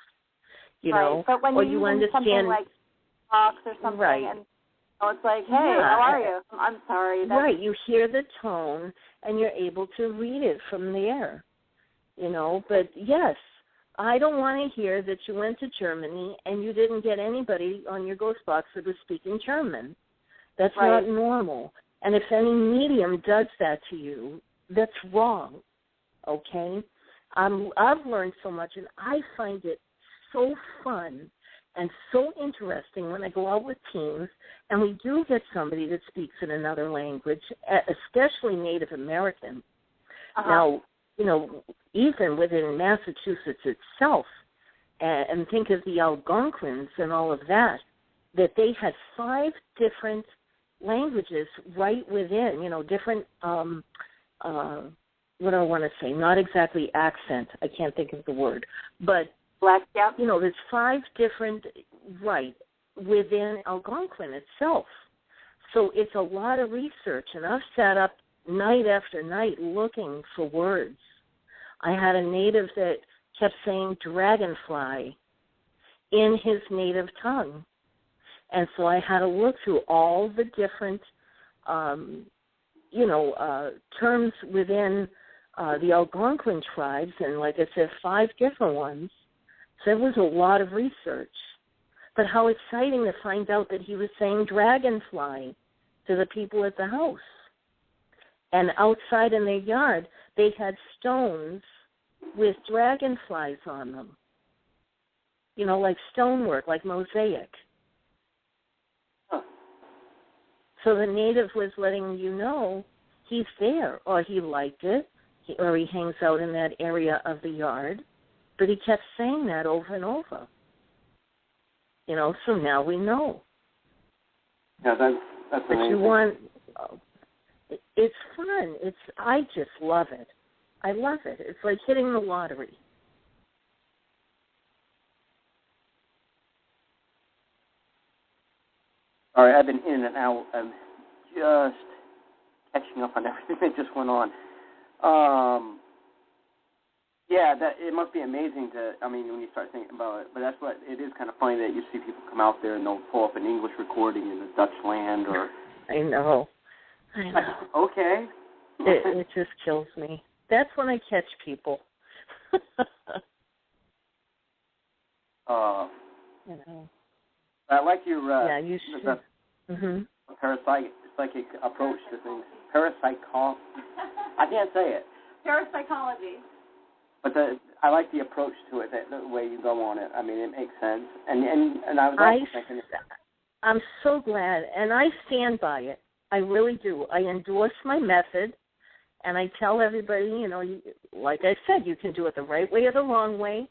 right. But when or you understand something like box or something, right. and it's like, hey, how are you? I'm sorry. Right. You hear the tone, and you're able to read it from there, But yes. I don't want to hear that you went to Germany and you didn't get anybody on your ghost box that was speaking German. That's right. not normal. And if any medium does that to you, that's wrong, okay? I've learned so much, and I find it so fun and so interesting when I go out with teams and we do get somebody that speaks in another language, especially Native American. Now, even within Massachusetts itself, and think of the Algonquins and all of that they had 5 different languages right within, different, what do I want to say, not exactly accent, I can't think of the word, but, there's 5 different, right, within Algonquin itself. So it's a lot of research, and I've sat up night after night looking for words. I had a native that kept saying dragonfly in his native tongue. And so I had to look through all the different, terms within the Algonquin tribes, and like I said, 5 different ones, So it was a lot of research. But how exciting to find out that he was saying dragonfly to the people at the house. And outside in their yard, they had stones with dragonflies on them. You know, like stonework, like mosaic. Huh. So the native was letting you know he's there, or he liked it, or he hangs out in that area of the yard. But he kept saying that over and over. You know, so now we know. Yeah, that's but amazing. You want, it's fun. I just love it. I love it. It's like hitting the lottery. All right, I've been in and out. I'm just catching up on everything that just went on. Yeah, it must be amazing when you start thinking about it. But that's what it is kind of funny that you see people come out there and they'll pull up an English recording in the Dutch land or. I know. Okay. It just kills me. That's when I catch people. You know. I like your you should. Parapsychic approach to things. Parapsychol. I can't say it. Parapsychology. But I like the approach to it, the way you go on it. I mean, it makes sense. And I was also thinking. I'm so glad, and I stand by it. I really do. I endorse my method, and I tell everybody, you know, like I said, you can do it the right way or the wrong way,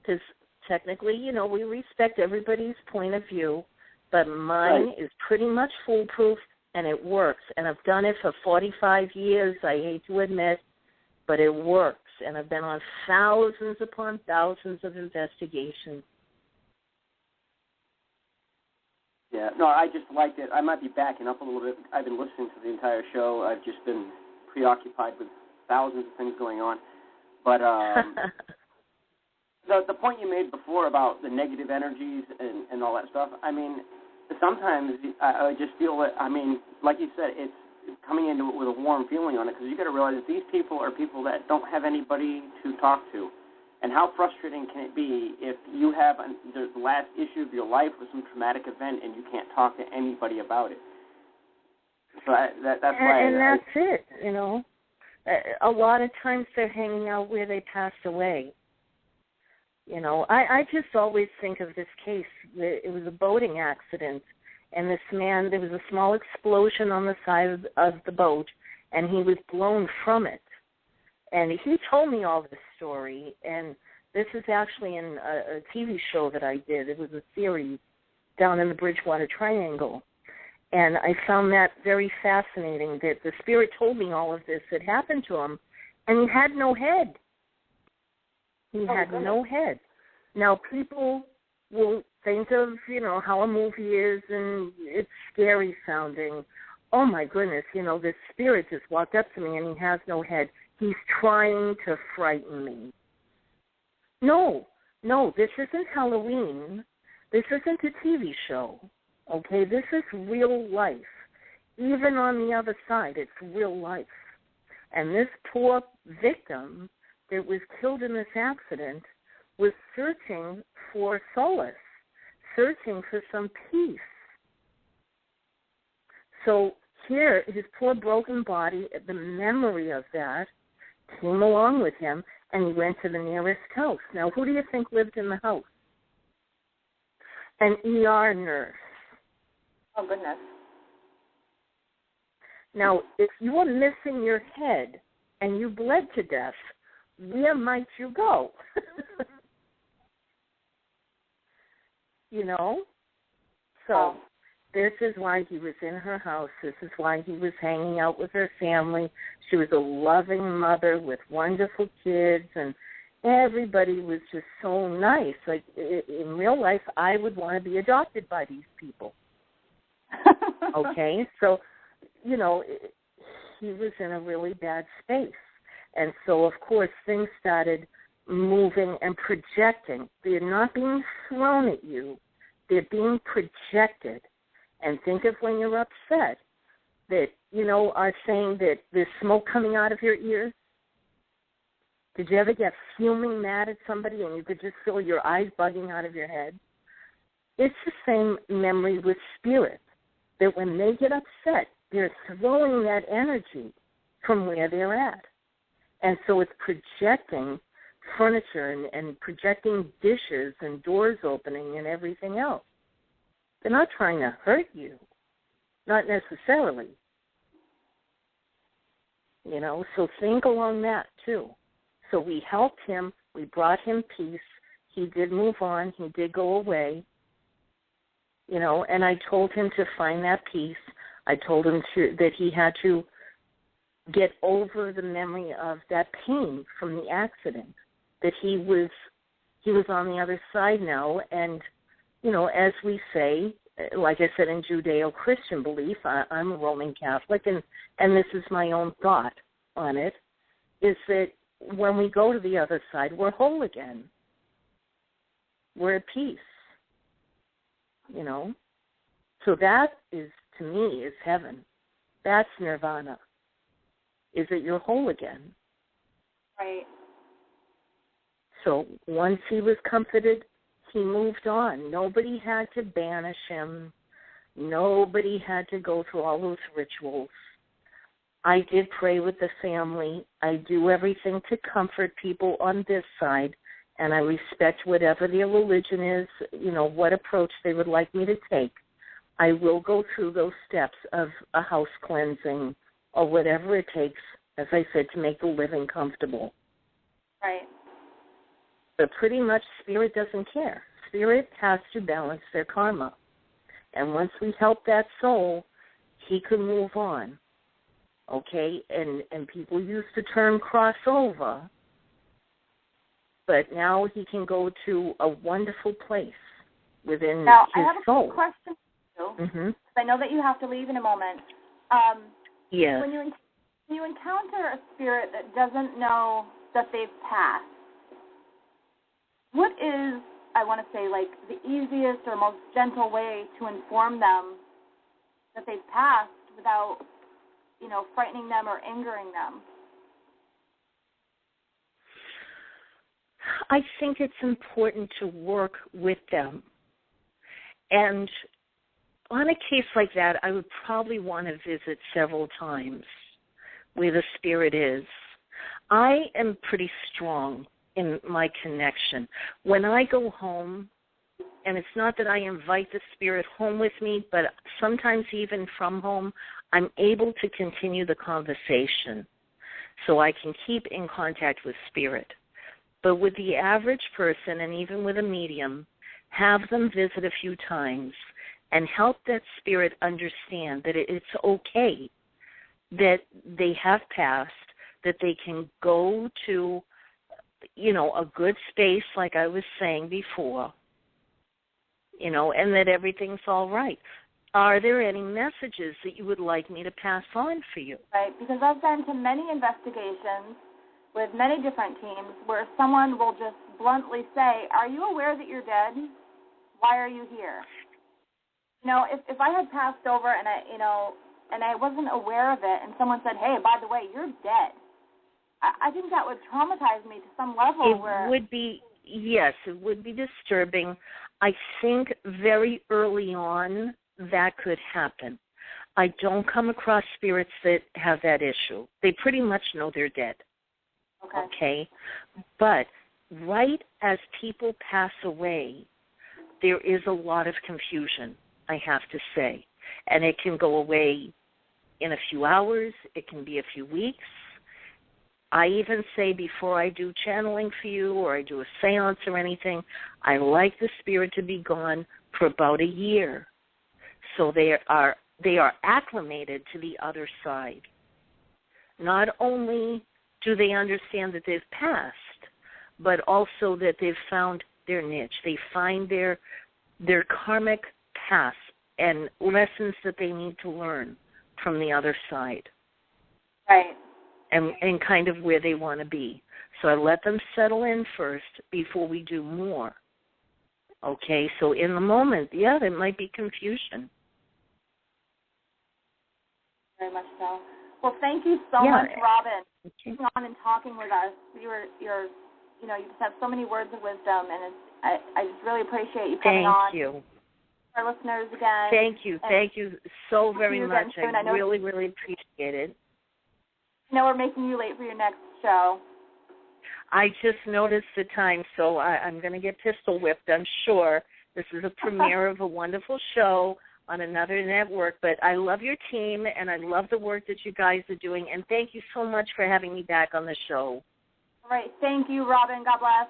because technically, you know, we respect everybody's point of view, but mine is pretty much foolproof, and it works. And I've done it for 45 years, I hate to admit, but it works. And I've been on thousands upon thousands of investigations. Yeah, no, I just liked it. I might be backing up a little bit. I've been listening to the entire show. I've just been preoccupied with thousands of things going on. But the point you made before about the negative energies and all that stuff, I mean, sometimes I just feel that, I mean, like you said, it's coming into it with a warm feeling on it, because you got to realize that these people are people that don't have anybody to talk to. And how frustrating can it be if you have the last issue of your life with some traumatic event and you can't talk to anybody about it? So that's why. And that's it, you know. A lot of times they're hanging out where they passed away. You know, I just always think of this case. It was a boating accident, and this man, there was a small explosion on the side of the boat, and he was blown from it. And he told me all this story, and this is actually in a TV show that I did. It was a series down in the Bridgewater Triangle. And I found that very fascinating, that the spirit told me all of this had happened to him, and he had no head. He had no head. Now, people will think of, you know, how a movie is, and it's scary sounding. Oh, my goodness, you know, this spirit just walked up to me, and he has no head. He's trying to frighten me. No, this isn't Halloween. This isn't a TV show, okay? This is real life. Even on the other side, it's real life. And this poor victim that was killed in this accident was searching for solace, searching for some peace. So here, his poor broken body, the memory of that, came along with him, and he went to the nearest house. Now, who do you think lived in the house? An ER nurse. Oh, goodness. Now, if you are missing your head and you bled to death, where might you go? You know? So this is why he was in her house. This is why he was hanging out with her family. She was a loving mother with wonderful kids, and everybody was just so nice. Like, in real life, I would want to be adopted by these people. Okay? So, you know, he was in a really bad space. And so, of course, things started moving and projecting. They're not being thrown at you. They're being projected. And think of when you're upset that, you know, are saying that there's smoke coming out of your ears. Did you ever get fuming mad at somebody and you could just feel your eyes bugging out of your head? It's the same memory with spirit, that when they get upset, they're throwing that energy from where they're at. And so it's projecting furniture and projecting dishes and doors opening and everything else. They're not trying to hurt you, not necessarily. You know, so think along that too. So we helped him. We brought him peace. He did move on. He did go away. You know, and I told him to find that peace. I told him that he had to get over the memory of that pain from the accident, that he was on the other side now. And, you know, as we say, like I said, in Judeo-Christian belief, I'm a Roman Catholic, and this is my own thought on it, is that when we go to the other side, we're whole again. We're at peace, you know. So that is, to me, is heaven. That's nirvana, is that you're whole again. Right. So once he was comforted, he moved on. Nobody had to banish him. Nobody had to go through all those rituals. I did pray with the family. I do everything to comfort people on this side, and I respect whatever their religion is, you know, what approach they would like me to take. I will go through those steps of a house cleansing or whatever it takes, as I said, to make the living comfortable. Right. But pretty much Spirit doesn't care. Spirit has to balance their karma. And once we help that soul, he can move on. Okay? And people used the term crossover, but now he can go to a wonderful place within now, his soul. I have a question for you, because I know that you have to leave in a moment. Yes. When you encounter a spirit that doesn't know that they've passed, what is, I want to say, like the easiest or most gentle way to inform them that they've passed without, you know, frightening them or angering them? I think it's important to work with them. And on a case like that, I would probably want to visit several times where the spirit is. I am pretty strong in my connection. When I go home, and it's not that I invite the spirit home with me, but sometimes even from home, I'm able to continue the conversation so I can keep in contact with spirit. But with the average person, and even with a medium, have them visit a few times and help that spirit understand that it's okay, that they have passed, that they can go to, you know, a good space, like I was saying before, you know, and that everything's all right. Are there any messages that you would like me to pass on for you? Right, because I've been to many investigations with many different teams where someone will just bluntly say, "Are you aware that you're dead? Why are you here?" You know, if I had passed over and I wasn't aware of it, and someone said, "Hey, by the way, you're dead," I think that would traumatize me to some level. It would be, yes, it would be disturbing. I think very early on that could happen. I don't come across spirits that have that issue. They pretty much know they're dead. Okay? But right as people pass away, there is a lot of confusion, I have to say. And it can go away in a few hours. It can be a few weeks. I even say before I do channeling for you or I do a seance or anything, I like the spirit to be gone for about a year. So they are acclimated to the other side. Not only do they understand that they've passed, but also that they've found their niche. They find their karmic past and lessons that they need to learn from the other side. Right. And kind of where they want to be. So I let them settle in first before we do more. Okay, so in the moment, yeah, there might be confusion. Very much so. Well, thank you so much, Robin, for Okay. coming on and talking with us. You just have so many words of wisdom, and I just really appreciate you coming on. Thank you. Our listeners again. Thank you. Thank you so very much. Soon. I really, really appreciate it. I know we're making you late for your next show. I just noticed the time, so I'm going to get pistol whipped, I'm sure. This is a premiere of a wonderful show on another network, but I love your team, and I love the work that you guys are doing, and thank you so much for having me back on the show. All right. Thank you, Robin. God bless.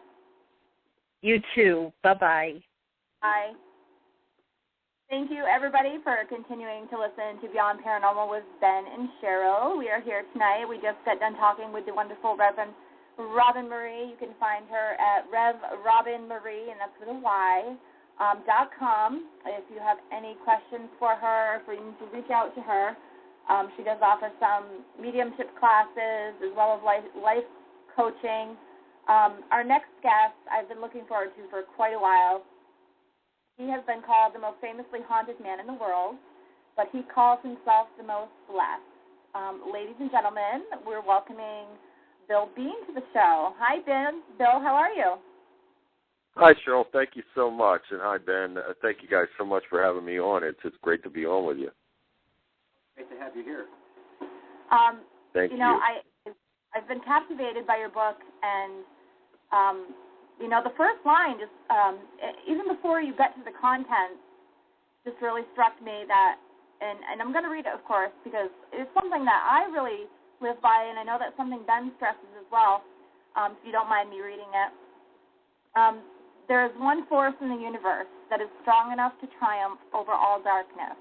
You too. Bye-bye. Bye. Thank you, everybody, for continuing to listen to Beyond Paranormal with Ben and Cheryl. We are here tonight. We just got done talking with the wonderful Reverend Robin Marie. You can find her at Rev Robin Marie, and that's with a Y, .com. If you have any questions for her, for you to reach out to her. She does offer some mediumship classes as well as life coaching. Our next guest I've been looking forward to for quite a while. He has been called the most famously haunted man in the world, but he calls himself the most blessed. Ladies and gentlemen, we're welcoming Bill Bean to the show. Hi, Bill, how are you? Hi, Cheryl. Thank you so much. And hi, Ben. Thank you guys so much for having me on. It's great to be on with you. Great to have you here. Thank you. I've been captivated by your book, and the first line just even before you get to the content, just really struck me that, and I'm going to read it, of course, because it's something that I really live by, and I know that's something Ben stresses as well. If you don't mind me reading it. There is one force in the universe that is strong enough to triumph over all darkness,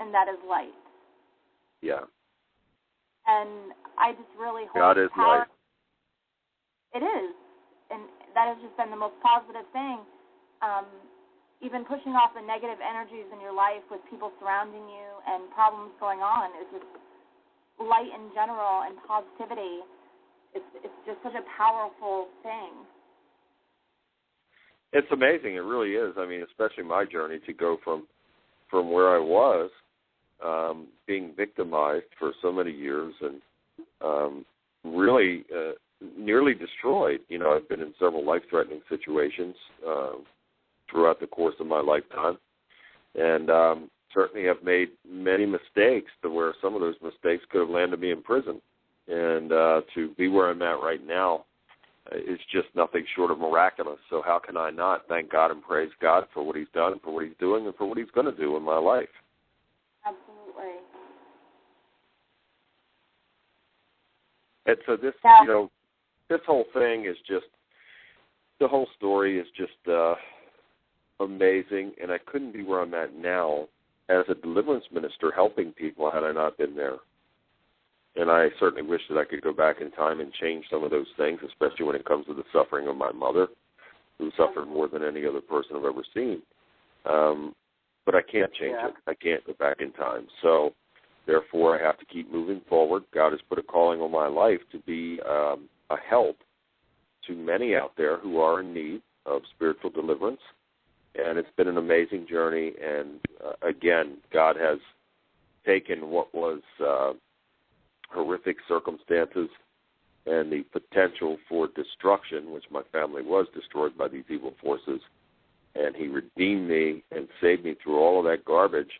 and that is light. Yeah. And I just really hope God is power. light. It is, and that has just been the most positive thing. Even pushing off the negative energies in your life with people surrounding you and problems going on is just light in general and positivity. It's just such a powerful thing. It's amazing. It really is. I mean, especially my journey to go from where I was, being victimized for so many years and really nearly destroyed. I've been in several life-threatening situations throughout the course of my lifetime, and certainly have made many mistakes to where some of those mistakes could have landed me in prison. And to be where I'm at right now is just nothing short of miraculous. So how can I not thank God and praise God for what he's done, for what he's doing, and for what he's going to do in my life? Absolutely. And so this, this whole thing is just, the whole story is just amazing, and I couldn't be where I'm at now as a deliverance minister helping people had I not been there. And I certainly wish that I could go back in time and change some of those things, especially when it comes to the suffering of my mother, who suffered more than any other person I've ever seen. But I can't change it. I can't go back in time. So, therefore, I have to keep moving forward. God has put a calling on my life to be a help to many out there who are in need of spiritual deliverance. And it's been an amazing journey. And, again, God has taken what was horrific circumstances and the potential for destruction, which my family was destroyed by these evil forces, and he redeemed me and saved me through all of that garbage,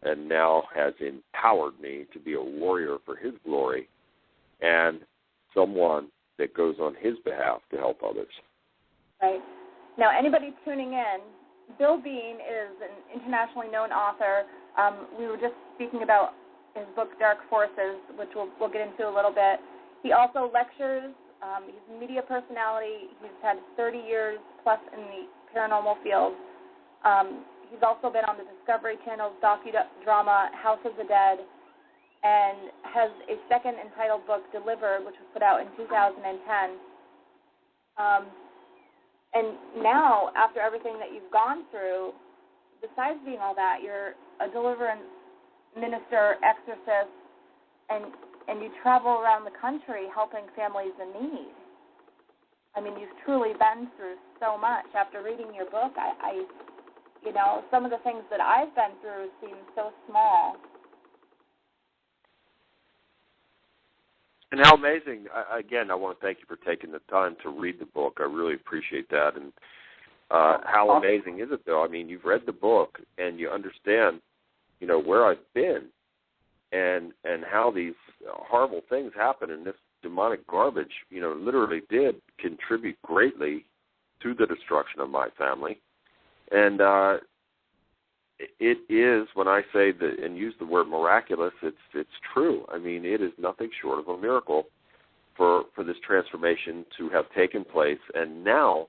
and now has empowered me to be a warrior for his glory and someone that goes on his behalf to help others. Right. Now, anybody tuning in, Bill Bean is an internationally known author. We were just speaking about his book, Dark Forces, which we'll get into a little bit. He also lectures. He's a media personality. He's had 30 years plus in the paranormal field. He's also been on the Discovery Channel's docudrama House of the Dead, and has a second entitled book, Delivered, which was put out in 2010. And now, after everything that you've gone through, besides being all that, you're a deliverance minister, exorcist, and you travel around the country helping families in need. I mean, you've truly been through so much. After reading your book, I some of the things that I've been through seem so small. And how amazing, again, I want to thank you for taking the time to read the book. I really appreciate that. And how amazing is it, though? I mean, you've read the book, and you understand, where I've been and how these horrible things happen, and this demonic garbage, literally did contribute greatly to the destruction of my family. And it is, when I say that and use the word miraculous, it's true. I mean, it is nothing short of a miracle for this transformation to have taken place. And now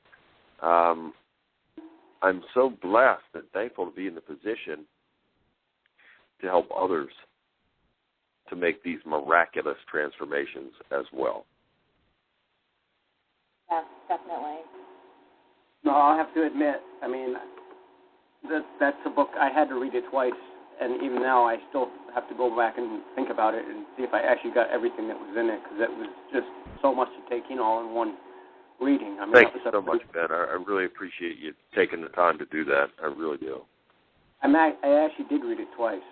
I'm so blessed and thankful to be in the position to help others to make these miraculous transformations as well. Yes, definitely. No, I'll have to admit, I mean, that's a book I had to read it twice, and even now I still have to go back and think about it and see if I actually got everything that was in it, because it was just so much to take in all in one reading. I mean, thank you so much, Ben. I really appreciate you taking the time to do that. I really do. I actually did read it twice.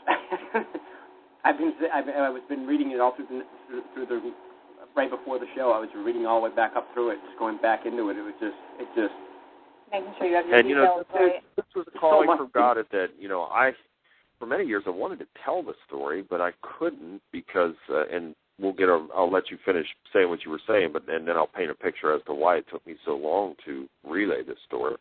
I've been reading it all through the right before the show. I was reading all the way back up through it, just going back into it. It was just making sure you have your details right. This was a calling from God at that. For many years I wanted to tell the story, but I couldn't because, and I'll let you finish saying what you were saying, and then I'll paint a picture as to why it took me so long to relay this story.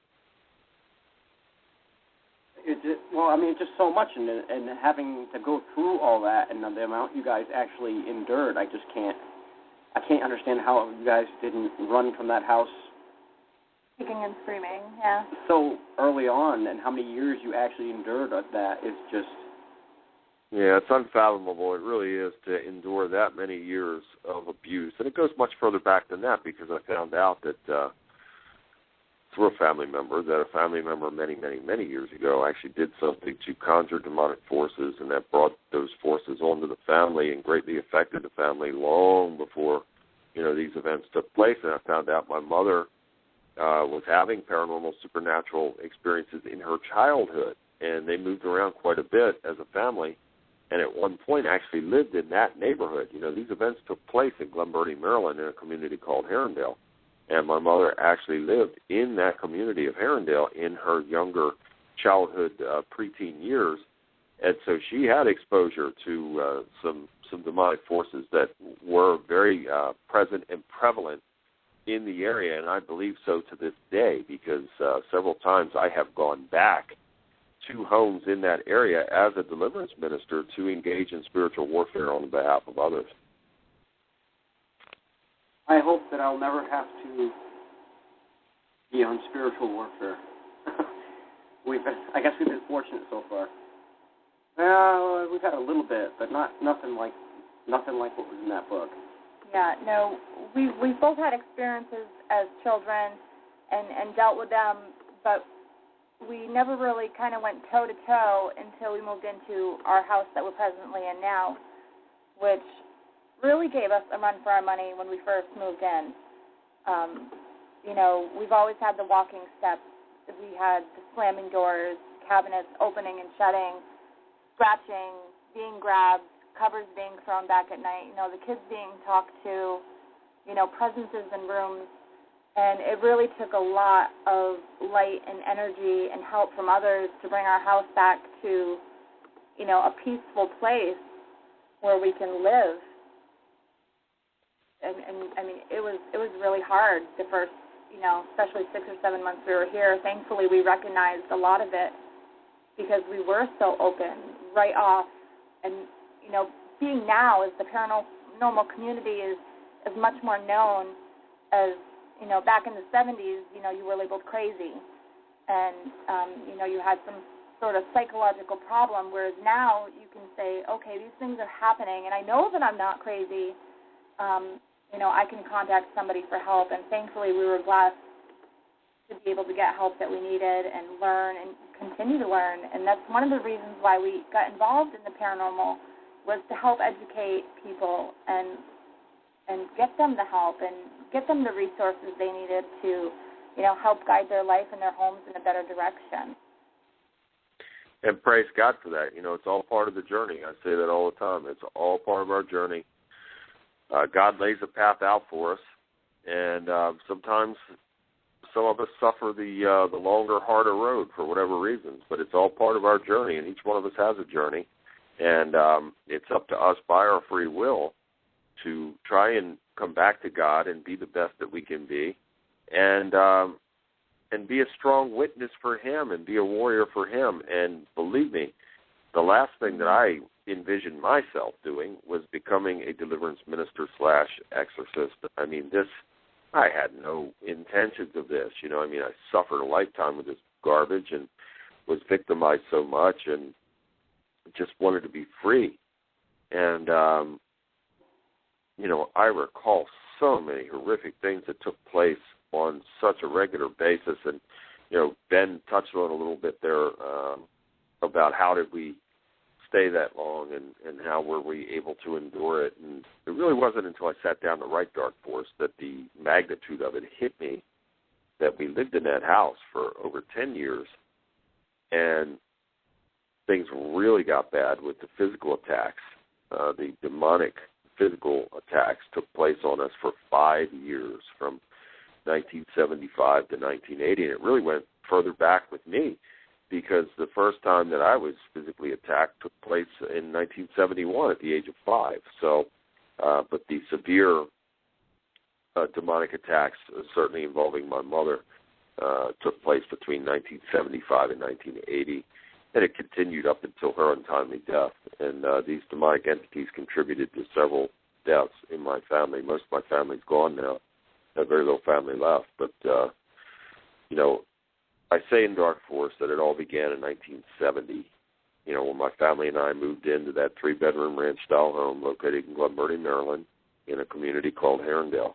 Just so much, and having to go through all that, and the amount you guys actually endured, I can't understand how you guys didn't run from that house. Kicking and screaming, yeah. So early on, and how many years you actually endured of that is just... Yeah, it's unfathomable. It really is to endure that many years of abuse. And it goes much further back than that, because I found out that through a family member many, many, many years ago actually did something to conjure demonic forces, and that brought those forces onto the family and greatly affected the family long before, these events took place. And I found out my mother was having paranormal, supernatural experiences in her childhood, and they moved around quite a bit as a family, and at one point actually lived in that neighborhood. These events took place in Glen Burnie, Maryland, in a community called Herondale, and my mother actually lived in that community of Herondale in her younger childhood, preteen years, and so she had exposure to some demonic forces that were very present and prevalent in the area, and I believe so to this day, because several times I have gone back to homes in that area as a deliverance minister to engage in spiritual warfare on behalf of others. I hope that I'll never have to be on spiritual warfare. I guess we've been fortunate so far. Well, we've had a little bit, but nothing like what was in that book. Yeah, no, we've both had experiences as children and dealt with them, but we never really kind of went toe-to-toe until we moved into our house that we're presently in now, which really gave us a run for our money when we first moved in. We've always had the walking steps. We had the slamming doors, cabinets opening and shutting, scratching, being grabbed, covers being thrown back at night, the kids being talked to, presences in rooms. And it really took a lot of light and energy and help from others to bring our house back to, a peaceful place where we can live. And it was really hard the first, especially 6 or 7 months we were here. Thankfully, we recognized a lot of it because we were so open right off. And, being now as the paranormal community is much more known as, back in the 70s, you were labeled crazy. And, you had some sort of psychological problem, whereas now you can say, okay, these things are happening, and I know that I'm not crazy. I can contact somebody for help, and thankfully we were blessed to be able to get help that we needed and learn and continue to learn. And that's one of the reasons why we got involved in the paranormal, was to help educate people and get them the help and get them the resources they needed to, help guide their life and their homes in a better direction. And praise God for that. It's all part of the journey. I say that all the time. It's all part of our journey. God lays a path out for us, and sometimes some of us suffer the longer, harder road for whatever reasons, but it's all part of our journey, and each one of us has a journey, and it's up to us by our free will to try and come back to God and be the best that we can be, and be a strong witness for Him and be a warrior for Him. And believe me, the last thing that I envisioned myself doing was becoming a deliverance minister / exorcist. I mean, I had no intentions of this. You know, I mean, I suffered a lifetime with this garbage and was victimized so much and just wanted to be free. And, you know, I recall so many horrific things that took place on such a regular basis. And, you know, Ben touched on a little bit there about how did we stay that long and how were we able to endure it. And it really wasn't until I sat down to write Dark Force that the magnitude of it hit me, that we lived in that house for over 10 years, and things really got bad with the physical attacks. The demonic physical attacks took place on us for 5 years, from 1975 to 1980, and it really went further back with me, because the first time that I was physically attacked took place in 1971 at the age of 5. So, but the severe demonic attacks, certainly involving my mother, took place between 1975 and 1980, and it continued up until her untimely death. And these demonic entities contributed to several deaths in my family. Most of my family's gone now. I have very little family left. But, you know, I say in Dark Force that it all began in 1970, you know, when my family and I moved into that 3-bedroom ranch-style home located in Glen Burnie, Maryland, in a community called Herondale.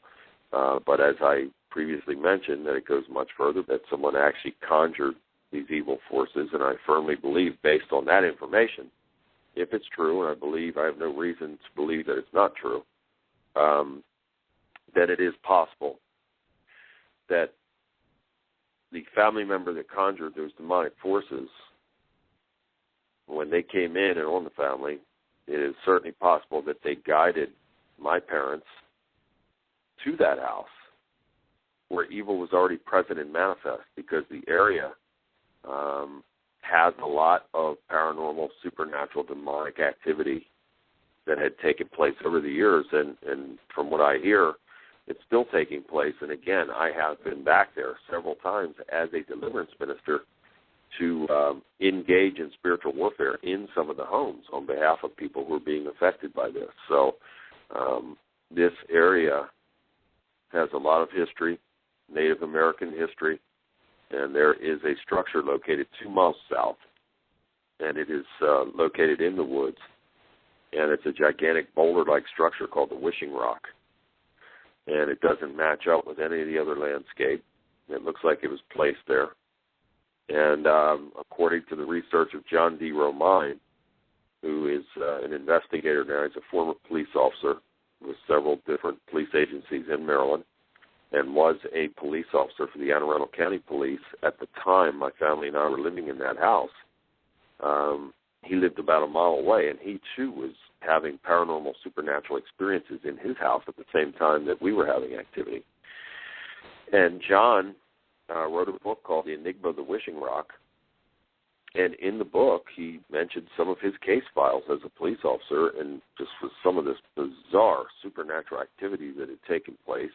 But as I previously mentioned, that it goes much further, that someone actually conjured these evil forces, and I firmly believe, based on that information, if it's true, and I believe, I have no reason to believe that it's not true, that it is possible that the family member that conjured those demonic forces, when they came in and on the family, it is certainly possible that they guided my parents to that house where evil was already present and manifest, because the area has a lot of paranormal, supernatural, demonic activity that had taken place over the years, and from what I hear, it's still taking place. And again, I have been back there several times as a deliverance minister to engage in spiritual warfare in some of the homes on behalf of people who are being affected by this. So this area has a lot of history, Native American history, and there is a structure located 2 miles south, and it is located in the woods, and it's a gigantic boulder-like structure called the Wishing Rock. And it doesn't match up with any of the other landscape. It looks like it was placed there. And according to the research of John D. Romine, who is an investigator now, he's a former police officer with several different police agencies in Maryland, and was a police officer for the Anne Arundel County Police at the time my family and I were living in that house. He lived about a mile away, and he, too, was having paranormal, supernatural experiences in his house at the same time that we were having activity. And John wrote a book called The Enigma of the Wishing Rock, and in the book he mentioned some of his case files as a police officer, and just for some of this bizarre supernatural activity that had taken place.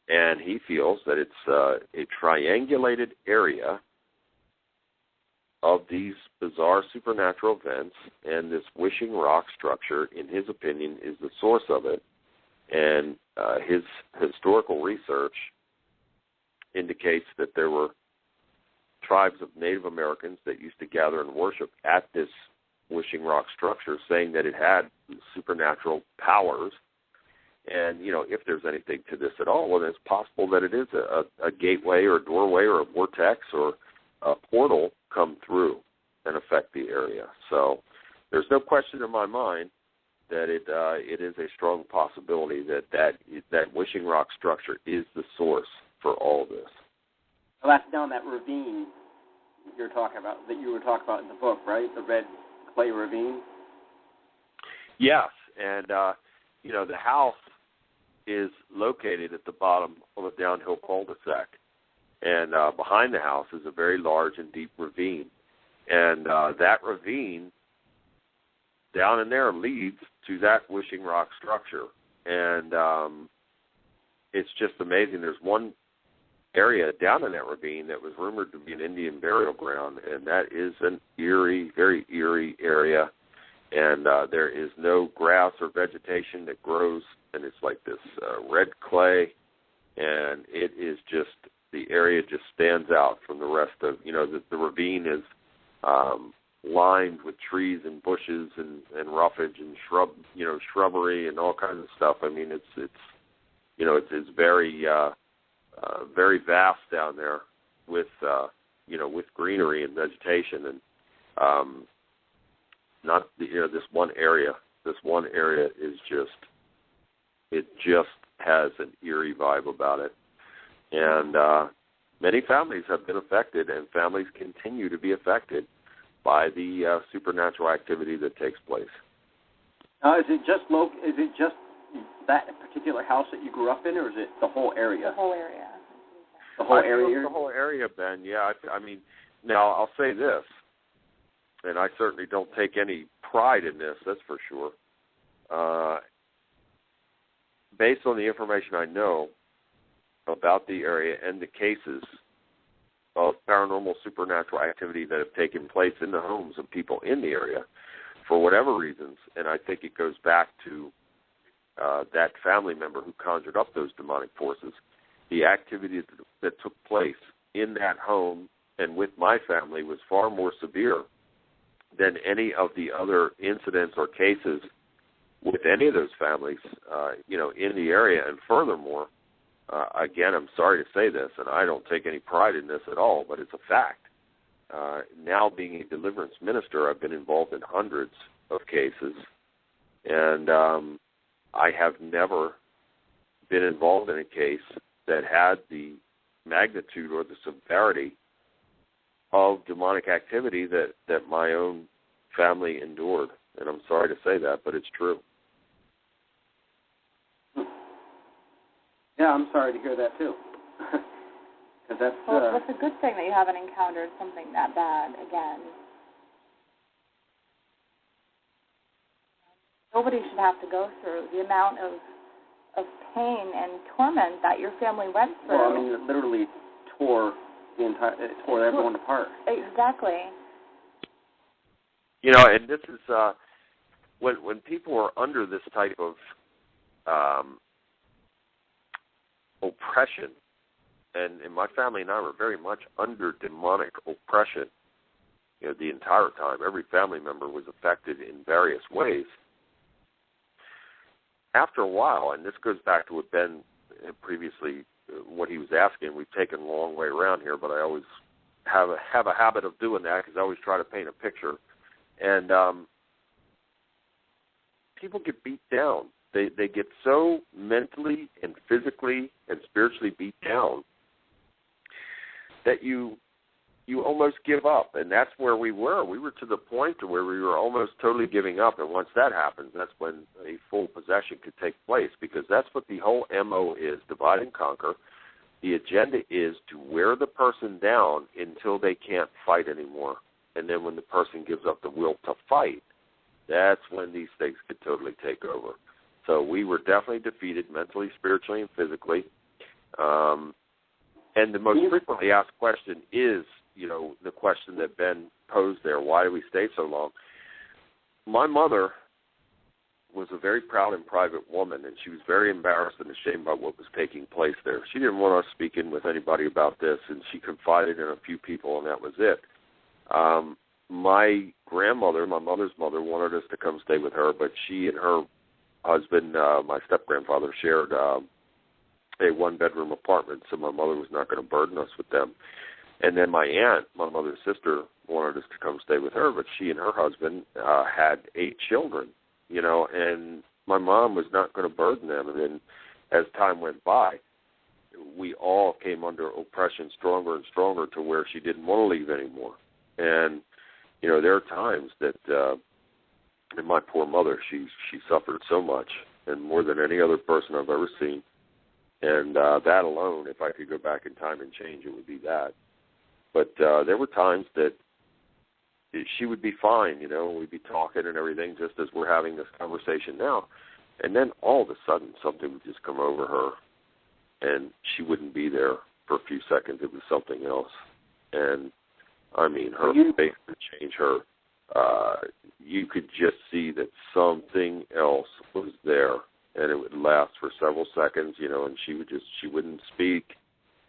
And he feels that it's a triangulated area of these bizarre supernatural events, and this Wishing Rock structure, in his opinion, is the source of it. And his historical research indicates that there were tribes of Native Americans that used to gather and worship at this Wishing Rock structure, saying that it had supernatural powers. And, you know, if there's anything to this at all, well, then it's possible that it is a gateway or a doorway or a vortex or a portal come through and affect the area. So there's no question in my mind that it is a strong possibility that Wishing Rock structure is the source for all of this. Well, that's down that ravine that you were talking about in the book, right? The Red Clay Ravine? Yes, and, you know, the house is located at the bottom of a downhill cul-de-sac. And behind the house is a very large and deep ravine. And that ravine down in there leads to that Wishing Rock structure. And it's just amazing. There's one area down in that ravine that was rumored to be an Indian burial ground, and that is an eerie, very eerie area. And there is no grass or vegetation that grows, and it's like this red clay, and it is just, the area just stands out from the rest of, the ravine is lined with trees and bushes and roughage and shrubbery and all kinds of stuff. I mean, it's very very vast down there with with greenery and vegetation, and not this one area. This one area is just has an eerie vibe about it, and many families have been affected, and families continue to be affected by the supernatural activity that takes place. Now, is it just that particular house that you grew up in, or is it the whole area? The whole area. The whole area? The whole area, Ben, yeah. I mean, now I'll say this, and I certainly don't take any pride in this, that's for sure. Based on the information I know about the area and the cases of paranormal supernatural activity that have taken place in the homes of people in the area, for whatever reasons, and I think it goes back to that family member who conjured up those demonic forces, the activity that took place in that home and with my family was far more severe than any of the other incidents or cases with any of those families, in the area. And furthermore, again, I'm sorry to say this, and I don't take any pride in this at all, but it's a fact. Now being a deliverance minister, I've been involved in hundreds of cases, and I have never been involved in a case that had the magnitude or the severity of demonic activity that my own family endured. And I'm sorry to say that, but it's true. Yeah, I'm sorry to hear that, too. Cause that's, well, it's a good thing that you haven't encountered something that bad again. Nobody should have to go through the amount of pain and torment that your family went through. Well, I mean, it literally tore everyone apart. Exactly. And this is when people are under this type of oppression, and my family and I were very much under demonic oppression, the entire time. Every family member was affected in various ways. After a while, and this goes back to what Ben previously, what he was asking, we've taken a long way around here, but I always have a habit of doing that because I always try to paint a picture. And people get beat down. They get so mentally and physically and spiritually beat down that you almost give up. And that's where we were. We were to the point to where we were almost totally giving up. And once that happens, that's when a full possession could take place, because that's what the whole MO is, divide and conquer. The agenda is to wear the person down until they can't fight anymore. And then when the person gives up the will to fight, that's when these things could totally take over. So we were definitely defeated mentally, spiritually, and physically. And the most frequently asked question is, the question that Ben posed there, why do we stay so long? My mother was a very proud and private woman, and she was very embarrassed and ashamed about what was taking place there. She didn't want us speaking with anybody about this, and she confided in a few people, and that was it. My grandmother, my mother's mother, wanted us to come stay with her, but she and her husband, my step-grandfather, shared a one-bedroom apartment, so my mother was not going to burden us with them. And then my aunt, my mother's sister, wanted us to come stay with her, but she and her husband had 8 children, and my mom was not going to burden them. And then as time went by, we all came under oppression stronger and stronger to where she didn't want to leave anymore. And, there are times that, and my poor mother, she suffered so much, and more than any other person I've ever seen. And that alone, if I could go back in time and change, it would be that. But there were times that she would be fine, you know, we'd be talking and everything just as we're having this conversation now. And then all of a sudden something would just come over her, and she wouldn't be there for a few seconds. It was something else. And, I mean, her face would change. Her, you could just see that something else was there, and it would last for several seconds, you know, and she wouldn't speak.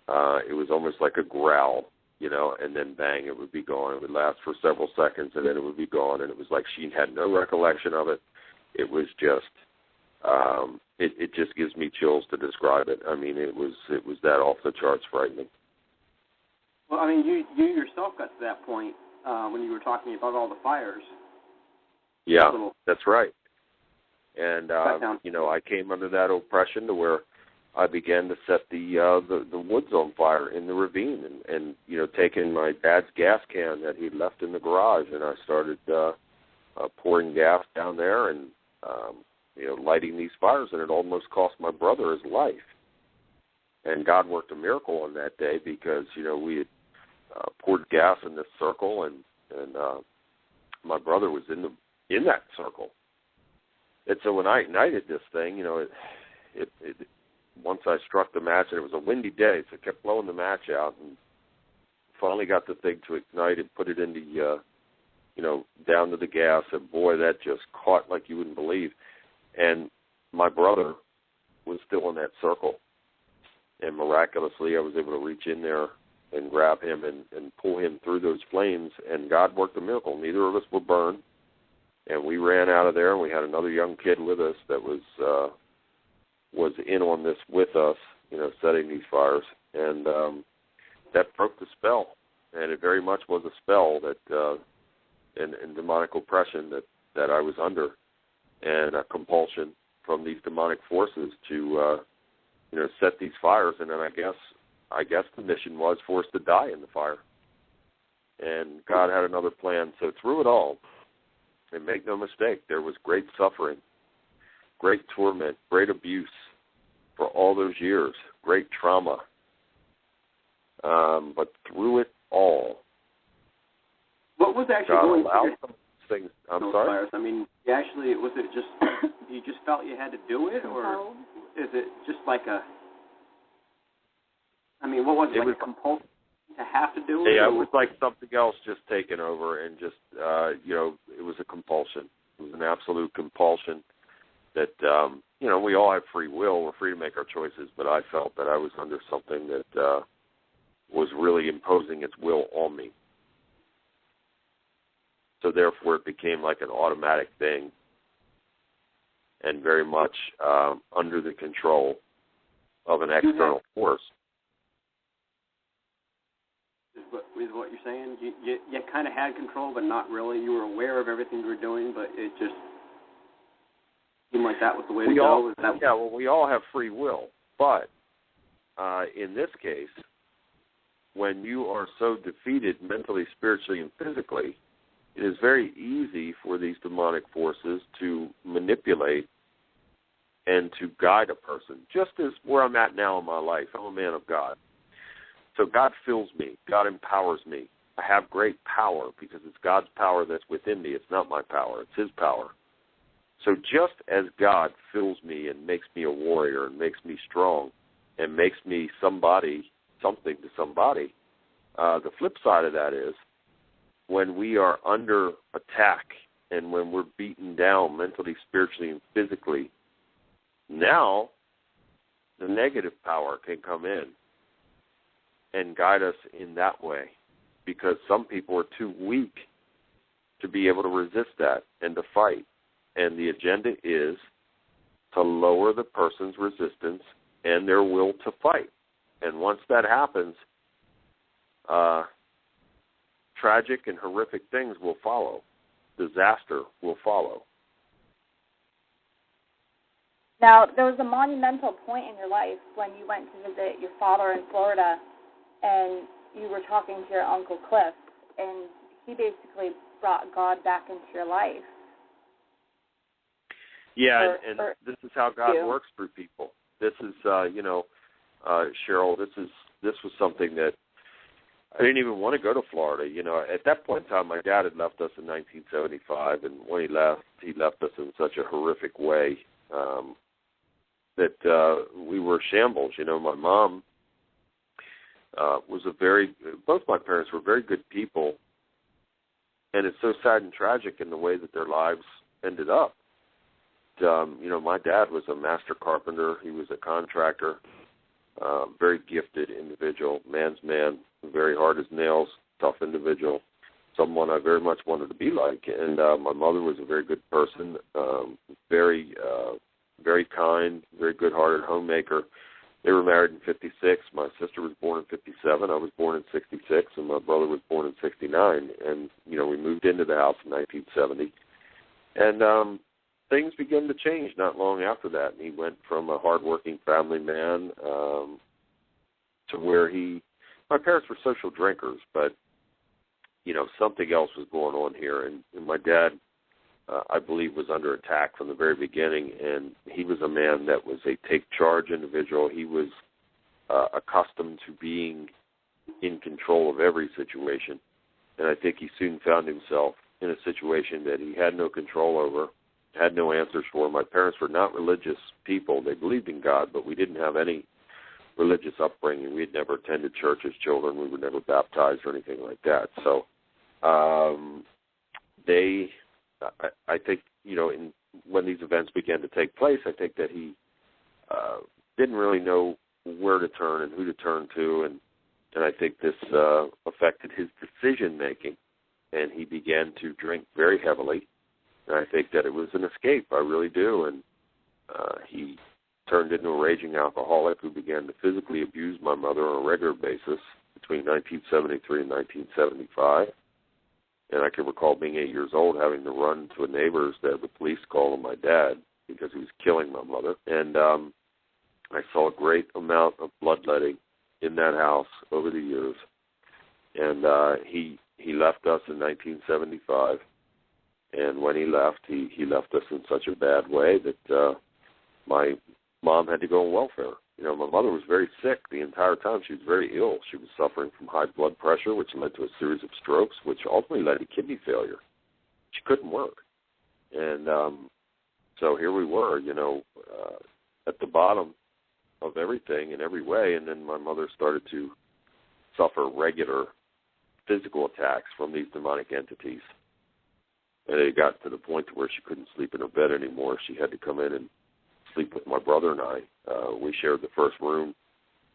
It was almost like a growl, you know, and then bang, it would be gone. It would last for several seconds, and then it would be gone, and it was like she had no recollection of it. It was just, it just gives me chills to describe it. I mean, it was that off the charts frightening. Well, I mean, you yourself got to that point when you were talking about all the fires. Yeah, that's right. And, you know, I came under that oppression to where I began to set the woods on fire in the ravine and, you know, taking my dad's gas can that he'd left in the garage, and I started pouring gas down there and, you know, lighting these fires, and it almost cost my brother his life. And God worked a miracle on that day because, you know, we had poured gas in this circle, and my brother was in that circle. And so when I ignited this thing, you know, it once I struck the match, and it was a windy day, so I kept blowing the match out, and finally got the thing to ignite and put it in the, you know, down to the gas, and boy, that just caught like you wouldn't believe. And my brother was still in that circle, and miraculously I was able to reach in there and grab him and pull him through those flames, and God worked a miracle. Neither of us were burned, and we ran out of there, and we had another young kid with us that was in on this with us, you know, setting these fires, and that broke the spell, and it very much was a spell that and demonic oppression that I was under, and a compulsion from these demonic forces to you know, set these fires. And then I guess the mission was for us to die in the fire, and God had another plan. So through it all, and make no mistake, there was great suffering, great torment, great abuse for all those years, great trauma. But through it all, what was actually God going allowed through some things? I'm those sorry? fires? I mean, was it just, you just felt you had to do it, or is it just like what was it, like a compulsion to have to do it? Yeah, it was like something else just taking over, and just, you know, it was a compulsion. It was an absolute compulsion that, you know, we all have free will. We're free to make our choices, but I felt that I was under something that was really imposing its will on me. So therefore it became like an automatic thing, and very much under the control of an external force. Is what you're saying? You kind of had control, but not really. You were aware of everything you were doing, but it just seemed like that was the way to go. Yeah, well, we all have free will, but in this case, when you are so defeated mentally, spiritually, and physically, it is very easy for these demonic forces to manipulate and to guide a person, just as where I'm at now in my life. I'm a man of God. So God fills me. God empowers me. I have great power because it's God's power that's within me. It's not my power. It's His power. So just as God fills me and makes me a warrior and makes me strong and makes me something to somebody, the flip side of that is when we are under attack and when we're beaten down mentally, spiritually, and physically, now the negative power can come in and guide us in that way, because some people are too weak to be able to resist that and to fight. And the agenda is to lower the person's resistance and their will to fight. And once that happens, tragic and horrific things will follow. Disaster will follow. Now, there was a monumental point in your life when you went to visit your father in Florida, and you were talking to your Uncle Cliff, and he basically brought God back into your life. Yeah, and this is how God works through people. This is, Cheryl, this was something that I didn't even want to go to Florida. At that point in time, my dad had left us in 1975, and when he left us in such a horrific way that we were shambles. My mom both my parents were very good people, and it's so sad and tragic in the way that their lives ended up. My dad was a master carpenter. He was a contractor, very gifted individual, man's man, very hard as nails, tough individual, someone I very much wanted to be like. And my mother was a very good person, very kind, very good-hearted homemaker. They were married in 56. My sister was born in 57. I was born in 66, and my brother was born in 69. And, we moved into the house in 1970. And things began to change not long after that. And he went from a hardworking family man to where my parents were social drinkers, but, something else was going on here. And my dad, I believe, was under attack from the very beginning, and he was a man that was a take-charge individual. He was accustomed to being in control of every situation, and I think he soon found himself in a situation that he had no control over, had no answers for. My parents were not religious people. They believed in God, but we didn't have any religious upbringing. We had never attended church as children. We were never baptized or anything like that. So I think, when these events began to take place, I think that he didn't really know where to turn and who to turn to, and I think this affected his decision-making, and he began to drink very heavily, and I think that it was an escape. I really do, and he turned into a raging alcoholic who began to physically abuse my mother on a regular basis between 1973 and 1975. And I can recall being 8 years old, having to run to a neighbor's to have the police call on my dad because he was killing my mother. And I saw a great amount of bloodletting in that house over the years. And he left us in 1975. And when he left, he left us in such a bad way that my mom had to go on welfare. My mother was very sick the entire time. She was very ill. She was suffering from high blood pressure, which led to a series of strokes, which ultimately led to kidney failure. She couldn't work. And so here we were, at the bottom of everything in every way. And then my mother started to suffer regular physical attacks from these demonic entities. And it got to the point to where she couldn't sleep in her bed anymore. She had to come in and sleep with my brother and I. We shared the first room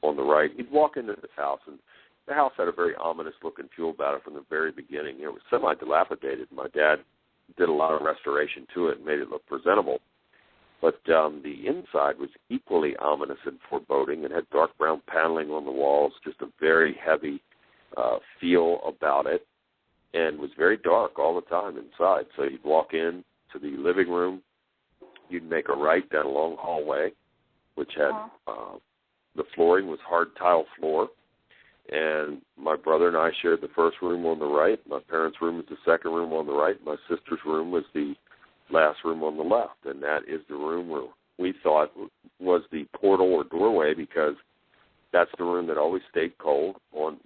on the right. He'd walk into this house, and the house had a very ominous-looking feel about it from the very beginning. It was semi-dilapidated. My dad did a lot of restoration to it and made it look presentable. But the inside was equally ominous and foreboding. It had dark brown paneling on the walls, just a very heavy feel about it, and was very dark all the time inside. So you'd walk in to the living room, you'd make a right down a long hallway, which had the flooring was hard tile floor, and my brother and I shared the first room on the right. My parents' room was the second room on the right. My sister's room was the last room on the left, and that is the room where we thought was the portal or doorway, because that's the room that always stayed cold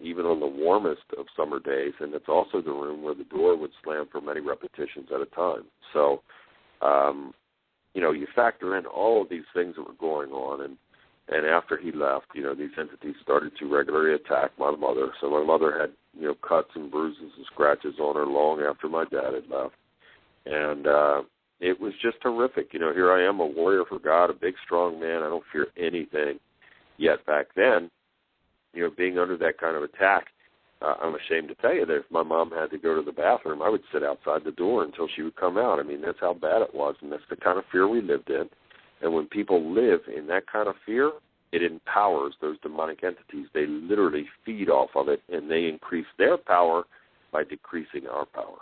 even on the warmest of summer days, and it's also the room where the door would slam for many repetitions at a time. So, you factor in all of these things that were going on, and after he left, these entities started to regularly attack my mother. So my mother had, cuts and bruises and scratches on her long after my dad had left. And it was just horrific. Here I am, a warrior for God, a big, strong man. I don't fear anything. Yet back then, being under that kind of attack, I'm ashamed to tell you that if my mom had to go to the bathroom, I would sit outside the door until she would come out. I mean, that's how bad it was, and that's the kind of fear we lived in. And when people live in that kind of fear, it empowers those demonic entities. They literally feed off of it, and they increase their power by decreasing our power.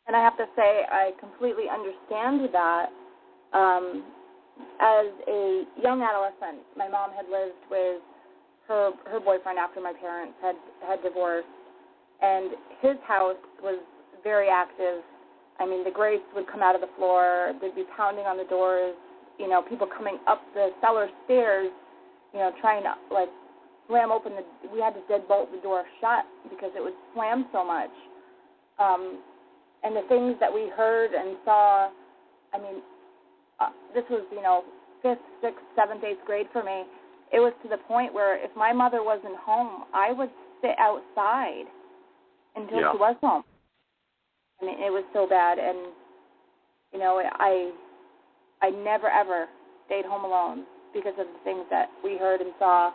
And I have to say, I completely understand that. As a young adolescent, my mom had lived with her boyfriend after my parents had divorced, and his house was very active I mean, the grates would come out of the floor. They'd be pounding on the doors. You know, people coming up the cellar stairs, you know, trying to, like, slam open we had to deadbolt the door shut because it would slam so much. And the things that we heard and saw, I mean, this was, you know, 5th, 6th, 7th, 8th grade for me. It was to the point where if my mother wasn't home, I would sit outside until she was home. I mean, it was so bad. And, you know, I never, ever stayed home alone because of the things that we heard and saw.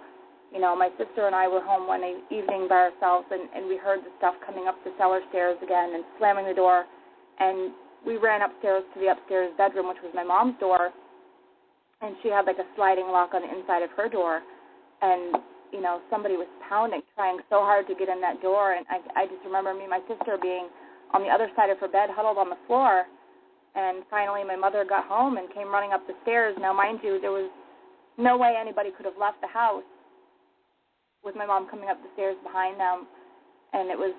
You know, my sister and I were home one evening by ourselves, and we heard the stuff coming up the cellar stairs again and slamming the door. And we ran upstairs to the upstairs bedroom, which was my mom's door, and she had like a sliding lock on the inside of her door. And, you know, somebody was pounding, trying so hard to get in that door. And I just remember me and my sister being on the other side of her bed, huddled on the floor. And finally my mother got home and came running up the stairs. Now, mind you, there was no way anybody could have left the house with my mom coming up the stairs behind them. And it was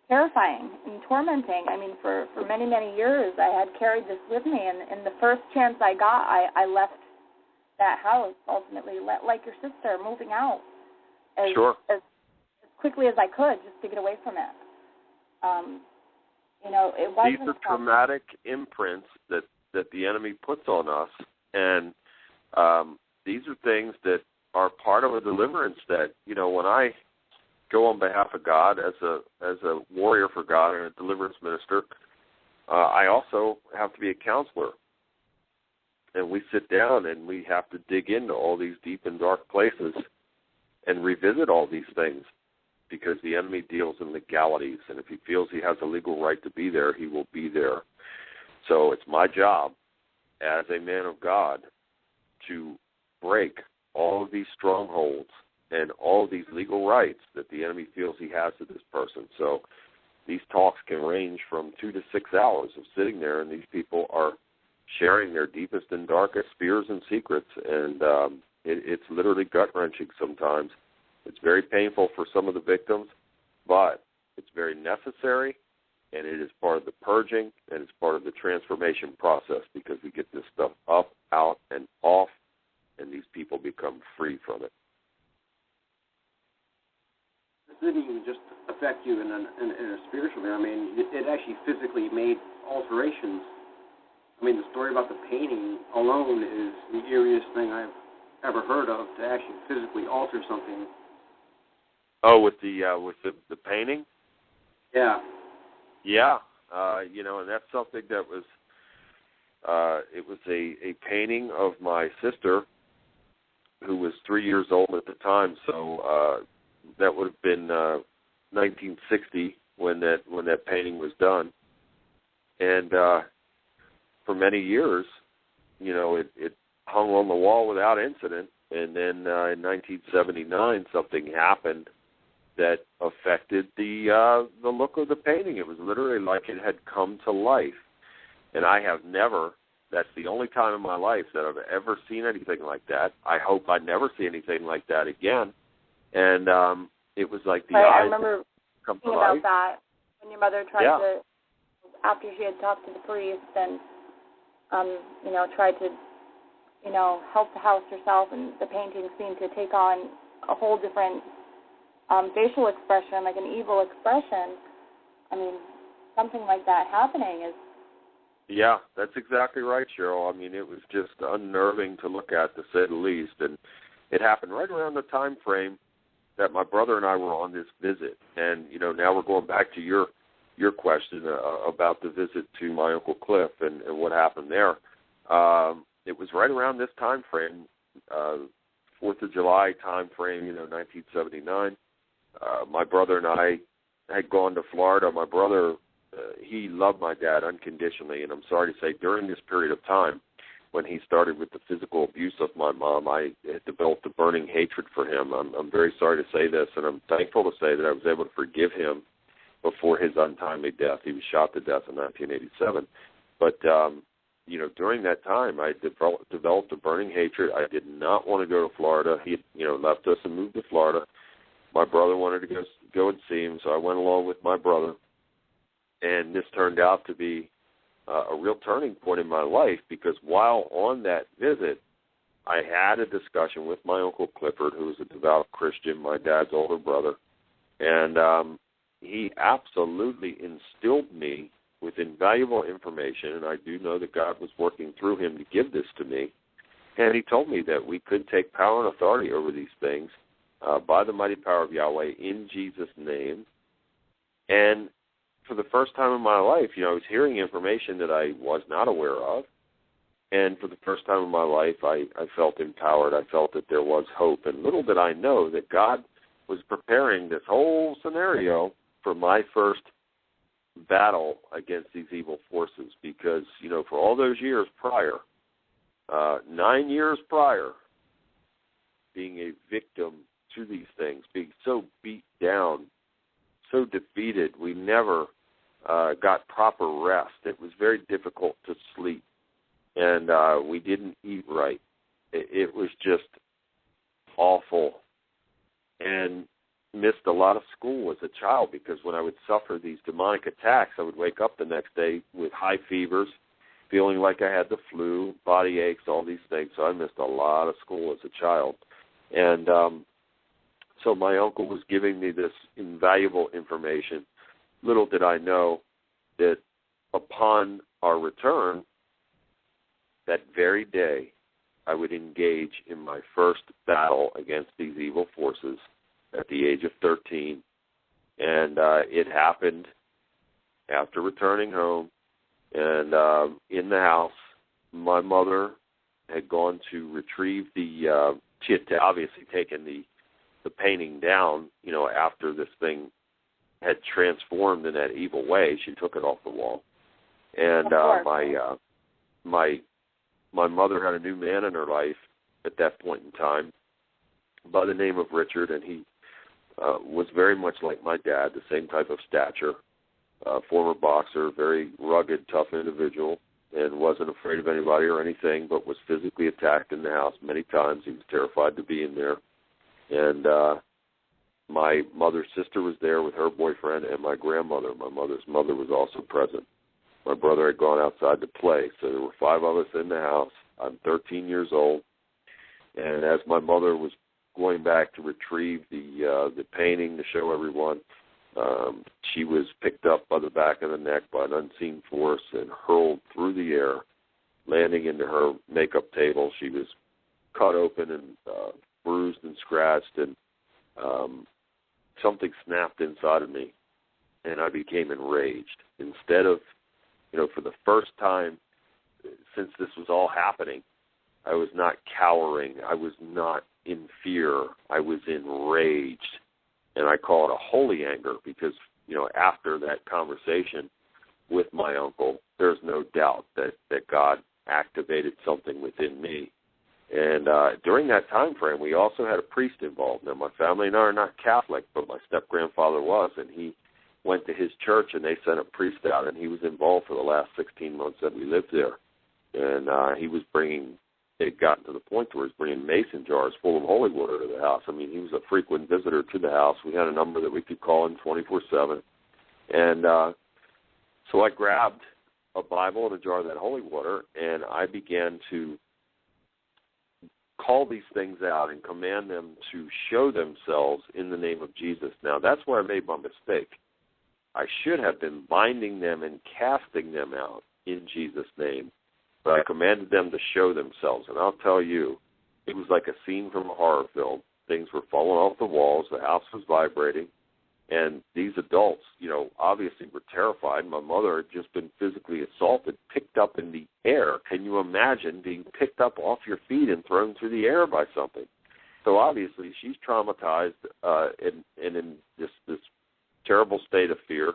terrifying and tormenting. I mean, for many, many years I had carried this with me. And the first chance I got, I left that house, ultimately, like your sister, moving out as quickly as I could just to get away from it. You know, it wasn't. These are traumatic imprints that the enemy puts on us, and these are things that are part of a deliverance that, you know, when I go on behalf of God as a warrior for God and a deliverance minister, I also have to be a counselor. And we sit down and we have to dig into all these deep and dark places and revisit all these things, because the enemy deals in legalities, and if he feels he has a legal right to be there, he will be there. So it's my job as a man of God to break all of these strongholds and all of these legal rights that the enemy feels he has to this person. So these talks can range from 2 to 6 hours of sitting there, and these people are sharing their deepest and darkest fears and secrets, and it's literally gut-wrenching sometimes. It's very painful for some of the victims, but it's very necessary, and it is part of the purging, and it's part of the transformation process, because we get this stuff up, out, and off, and these people become free from it. It didn't even just affect you in a spiritual way. I mean, it actually physically made alterations. I mean, the story about the painting alone is the eeriest thing I've ever heard of, to actually physically alter something. Oh, with the painting? Yeah. Yeah. You know, and that's something that was it was a painting of my sister, who was 3 years old at the time. So that would have been 1960 when that painting was done. And for many years, you know, it hung on the wall without incident. And then in 1979, something happened that affected the look of the painting. It was literally like it had come to life. And I have never, that's the only time in my life that I've ever seen anything like that. I hope I never see anything like that again. And it was like the eyes I remember come to thinking life. about that when your mother tried to, after she had talked to the priest and, you know, tried to, you know, help the house herself, and the painting seemed to take on a whole different facial expression, like an evil expression. I mean, something like that happening is... Yeah, that's exactly right, Cheryl. I mean, it was just unnerving to look at, to say the least. And it happened right around the time frame that my brother and I were on this visit. And, you know, now we're going back to your question about the visit to my Uncle Cliff and what happened there. It was right around this time frame, 4th of July time frame, you know, 1979. My brother and I had gone to Florida. My brother, he loved my dad unconditionally, and I'm sorry to say, during this period of time, when he started with the physical abuse of my mom, I had developed a burning hatred for him. I'm very sorry to say this, and I'm thankful to say that I was able to forgive him before his untimely death. He was shot to death in 1987. But, you know, during that time, I developed a burning hatred. I did not want to go to Florida. He had, you know, left us and moved to Florida. My brother wanted to go and see him, so I went along with my brother. And this turned out to be a real turning point in my life, because while on that visit, I had a discussion with my Uncle Clifford, who was a devout Christian, my dad's older brother, and he absolutely instilled me with invaluable information, and I do know that God was working through him to give this to me. And he told me that we could take power and authority over these things by the mighty power of Yahweh in Jesus' name. And for the first time in my life, I was hearing information that I was not aware of. And for the first time in my life, I felt empowered. I felt that there was hope. And little did I know that God was preparing this whole scenario for my first battle against these evil forces, because, for all those years prior, 9 years prior, being a victim to these things, being so beat down, so defeated, we never got proper rest. It was very difficult to sleep, and we didn't eat right. It was just awful, and missed a lot of school as a child, because when I would suffer these demonic attacks, I would wake up the next day with high fevers, feeling like I had the flu, body aches, all these things. So I missed a lot of school as a child. And so my uncle was giving me this invaluable information. Little did I know that upon our return, that very day, I would engage in my first battle against these evil forces at the age of 13, and it happened after returning home, and in the house, my mother had gone to retrieve she had obviously taken the painting down, after this thing had transformed in that evil way. She took it off the wall, and my mother had a new man in her life at that point in time by the name of Richard, and he was very much like my dad, the same type of stature, former boxer, very rugged, tough individual, and wasn't afraid of anybody or anything, but was physically attacked in the house many times. He was terrified to be in there. And my mother's sister was there with her boyfriend, and my grandmother. My mother's mother was also present. My brother had gone outside to play, so there were 5 of us in the house. I'm 13 years old, and as my mother was going back to retrieve the painting to show everyone, she was picked up by the back of the neck by an unseen force and hurled through the air, landing into her makeup table. She was cut open and bruised and scratched, and something snapped inside of me, and I became enraged. Instead of, for the first time since this was all happening, I was not cowering. I was not in fear. I was enraged. And I call it a holy anger because, after that conversation with my uncle, there's no doubt that God activated something within me. And during that time frame, we also had a priest involved. Now, my family and I are not Catholic, but my step-grandfather was, and he went to his church, and they sent a priest out, and he was involved for the last 16 months that we lived there. And he was it got to the point where he was bringing mason jars full of holy water to the house. I mean, he was a frequent visitor to the house. We had a number that we could call him 24/7. And so I grabbed a Bible and a jar of that holy water, and I began to call these things out and command them to show themselves in the name of Jesus. Now, that's where I made my mistake. I should have been binding them and casting them out in Jesus' name, but I commanded them to show themselves. And I'll tell you, it was like a scene from a horror film. Things were falling off the walls. The house was vibrating. And these adults, obviously were terrified. My mother had just been physically assaulted, picked up in the air. Can you imagine being picked up off your feet and thrown through the air by something? So obviously she's traumatized and in this terrible state of fear.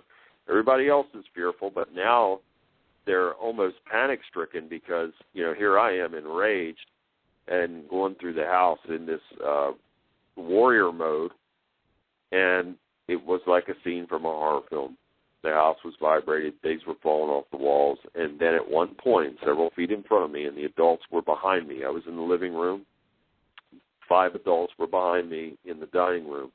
Everybody else is fearful, but now they're almost panic-stricken because, here I am enraged and going through the house in this warrior mode, and it was like a scene from a horror film. The house was vibrated, things were falling off the walls, and then at one point, several feet in front of me, and the adults were behind me. I was in the living room. 5 adults were behind me in the dining room,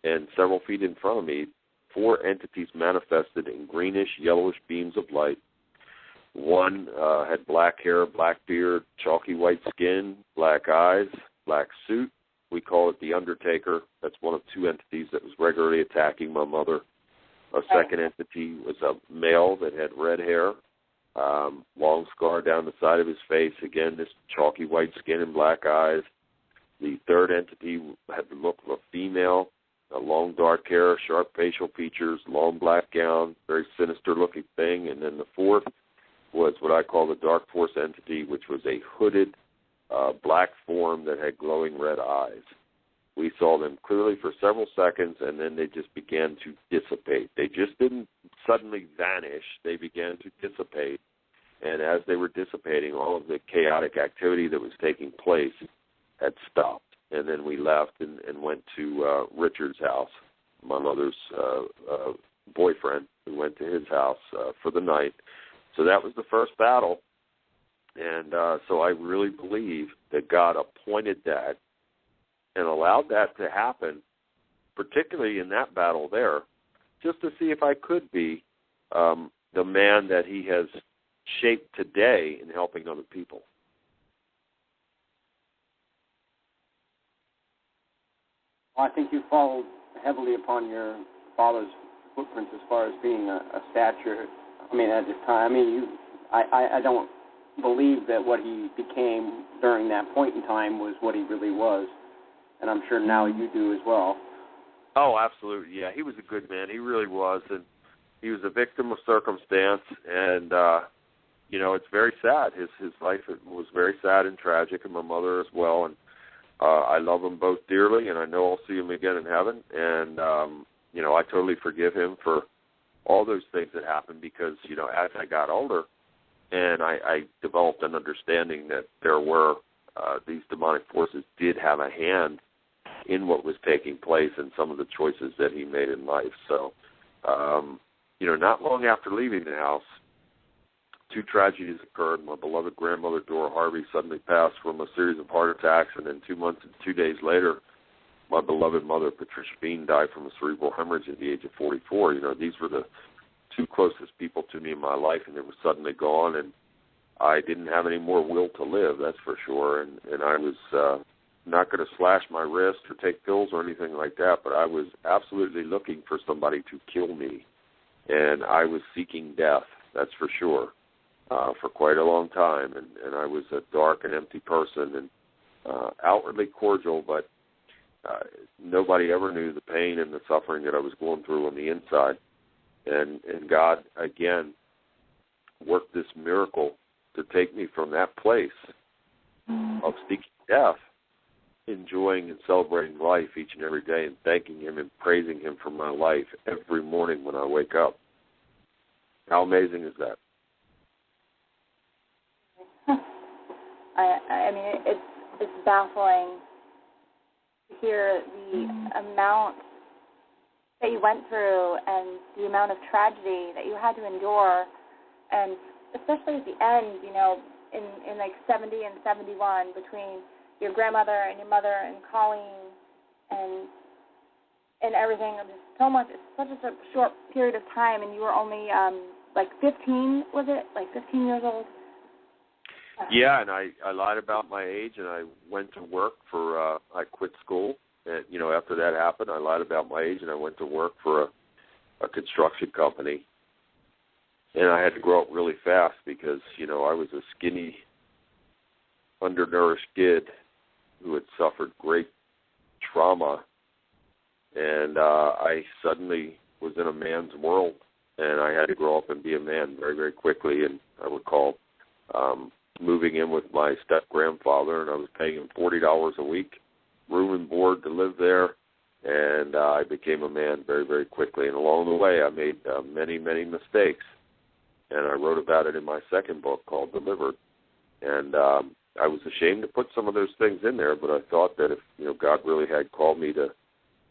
and several feet in front of me, 4 entities manifested in greenish, yellowish beams of light. One had black hair, black beard, chalky white skin, black eyes, black suit. We call it the Undertaker. That's one of 2 entities that was regularly attacking my mother. A second entity was a male that had red hair, long scar down the side of his face. Again, this chalky white skin and black eyes. The third entity had the look of a female, a long dark hair, sharp facial features, long black gown, very sinister-looking thing. And then the fourth was what I call the Dark Force entity, which was a hooded black form that had glowing red eyes. We saw them clearly for several seconds, and then they just began to dissipate. They just didn't suddenly vanish. They began to dissipate. And as they were dissipating, all of the chaotic activity that was taking place had stopped. And then we left and went to Richard's house, my mother's boyfriend. We went to his house for the night. So that was the first battle. And so I really believe that God appointed that and allowed that to happen, particularly in that battle there, just to see if I could be the man that he has shaped today in helping other people. Well, I think you followed heavily upon your father's footprints as far as being a stature. I mean, at this time, I don't believe that what he became during that point in time was what he really was. And I'm sure now you do as well. Oh, absolutely. Yeah, he was a good man. He really was. And he was a victim of circumstance. And, it's very sad. His life was very sad and tragic, and my mother as well. And I love them both dearly, and I know I'll see him again in heaven. And, I totally forgive him for all those things that happened because, as I got older and I developed an understanding that there were these demonic forces did have a hand in what was taking place and some of the choices that he made in life. So, not long after leaving the house, 2 tragedies occurred. My beloved grandmother, Dora Harvey, suddenly passed from a series of heart attacks, and then 2 months and 2 days later, my beloved mother, Patricia Bean, died from a cerebral hemorrhage at the age of 44. These were the 2 closest people to me in my life, and they were suddenly gone, and I didn't have any more will to live, that's for sure, and I was not going to slash my wrist or take pills or anything like that, but I was absolutely looking for somebody to kill me, and I was seeking death, that's for sure, for quite a long time, and I was a dark and empty person, and outwardly cordial, but nobody ever knew the pain and the suffering that I was going through on the inside. And God, again, worked this miracle to take me from that place of seeking death, enjoying and celebrating life each and every day and thanking Him and praising Him for my life every morning when I wake up. How amazing is that? I mean, it's baffling to hear the amount that you went through and the amount of tragedy that you had to endure, and especially at the end, in like 70 and 71, between your grandmother and your mother and Colleen and everything. Just so much. It's such a short period of time, and you were only like 15, was it? Like 15 years old? Yeah, and I lied about my age, and I went to work for, I quit school. And, after that happened, I lied about my age, and I went to work for a construction company. And I had to grow up really fast because, I was a skinny, undernourished kid who had suffered great trauma. And I suddenly was in a man's world, and I had to grow up and be a man very, very quickly. And I recall moving in with my step-grandfather, and I was paying him $40 a week, room and board to live there, and I became a man very, very quickly. And along the way, I made many, many mistakes, and I wrote about it in my second book called Delivered. And I was ashamed to put some of those things in there, but I thought that if God really had called me to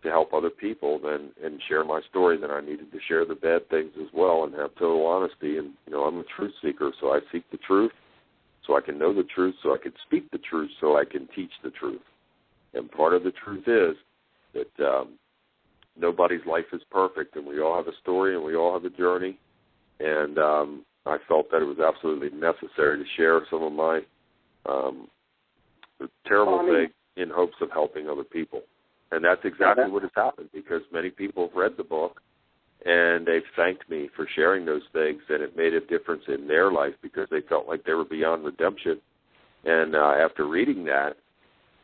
help other people and share my story, then I needed to share the bad things as well and have total honesty. And I'm a truth seeker, so I seek the truth, so I can know the truth, so I can speak the truth, so I can teach the truth. And part of the truth is that nobody's life is perfect, and we all have a story and we all have a journey. And I felt that it was absolutely necessary to share some of my terrible things in hopes of helping other people. And that's exactly what has happened, because many people have read the book and they've thanked me for sharing those things, and it made a difference in their life because they felt like they were beyond redemption. And after reading that,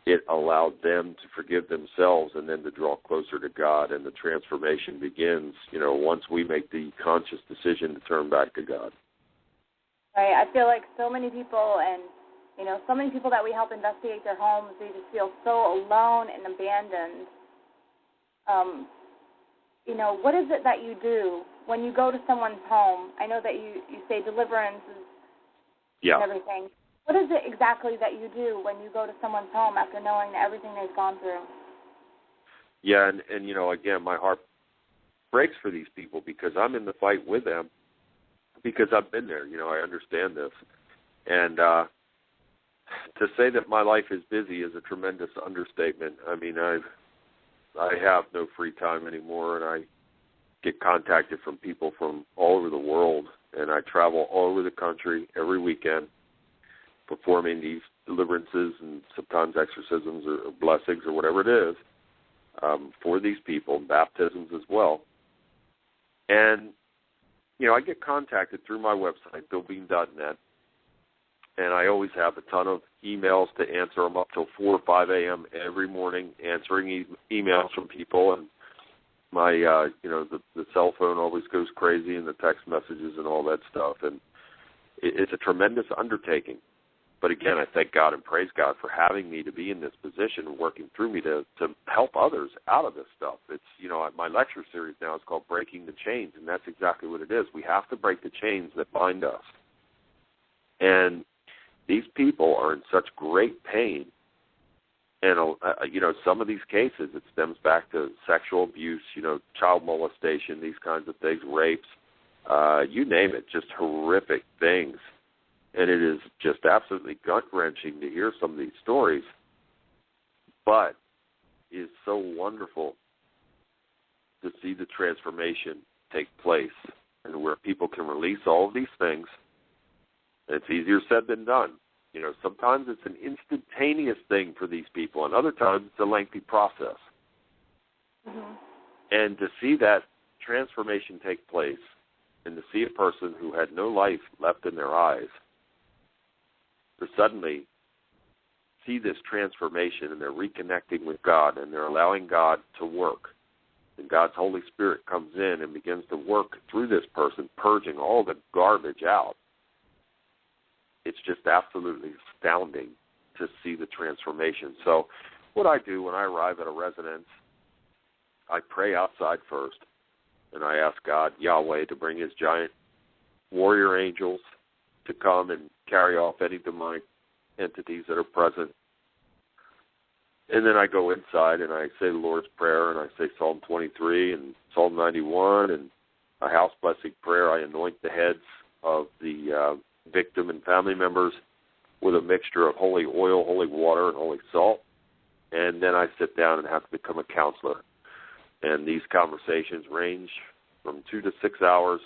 it allowed them to forgive themselves and then to draw closer to God, and the transformation begins, once we make the conscious decision to turn back to God. Right. I feel like so many people, and so many people that we help investigate their homes, they just feel so alone and abandoned. What is it that you do when you go to someone's home? I know that you say deliverance and everything. What is it exactly that you do when you go to someone's home after knowing everything they've gone through? Yeah, and again, my heart breaks for these people because I'm in the fight with them, because I've been there. I understand this. And to say that my life is busy is a tremendous understatement. I mean, I have no free time anymore, and I get contacted from people from all over the world, and I travel all over the country every weekend performing these deliverances and sometimes exorcisms or blessings or whatever it is for these people, baptisms as well. And, I get contacted through my website, billbean.net, and I always have a ton of emails to answer. I'm up till 4 or 5 a.m. every morning answering emails from people, and my, the cell phone always goes crazy, and the text messages and all that stuff, and it's a tremendous undertaking. But again, I thank God and praise God for having me to be in this position, working through me to help others out of this stuff. It's, my lecture series now is called Breaking the Chains, and that's exactly what it is. We have to break the chains that bind us. And these people are in such great pain. And, some of these cases, it stems back to sexual abuse, child molestation, these kinds of things, rapes, you name it, just horrific things. And it is just absolutely gut-wrenching to hear some of these stories. But it is so wonderful to see the transformation take place and where people can release all of these things. And it's easier said than done. Sometimes it's an instantaneous thing for these people, and other times it's a lengthy process. Mm-hmm. And to see that transformation take place and to see a person who had no life left in their eyes to suddenly see this transformation, and they're reconnecting with God, and they're allowing God to work. And God's Holy Spirit comes in and begins to work through this person, purging all the garbage out. It's just absolutely astounding to see the transformation. So what I do when I arrive at a residence, I pray outside first, and I ask God, Yahweh, to bring his giant warrior angels to come and carry off any demonic entities that are present. And then I go inside and I say the Lord's Prayer, and I say Psalm 23 and Psalm 91 and a house blessing prayer. I anoint the heads of the victim and family members with a mixture of holy oil, holy water, and holy salt. And then I sit down and have to become a counselor. And these conversations range from 2 to 6 hours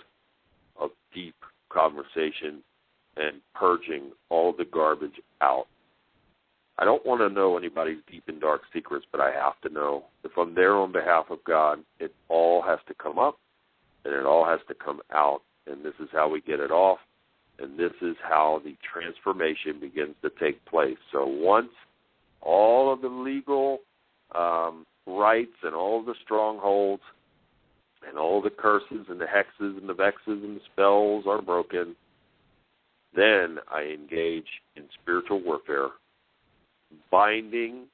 of deep conversation and purging all the garbage out. I don't want to know anybody's deep and dark secrets, but I have to know if I'm there on behalf of God, it all has to come up and it all has to come out. And this is how we get it off, and this is how the transformation begins to take place. So once all of the legal rights and all of the strongholds and all the curses and the hexes and the vexes and the spells are broken, then I engage in spiritual warfare, binding,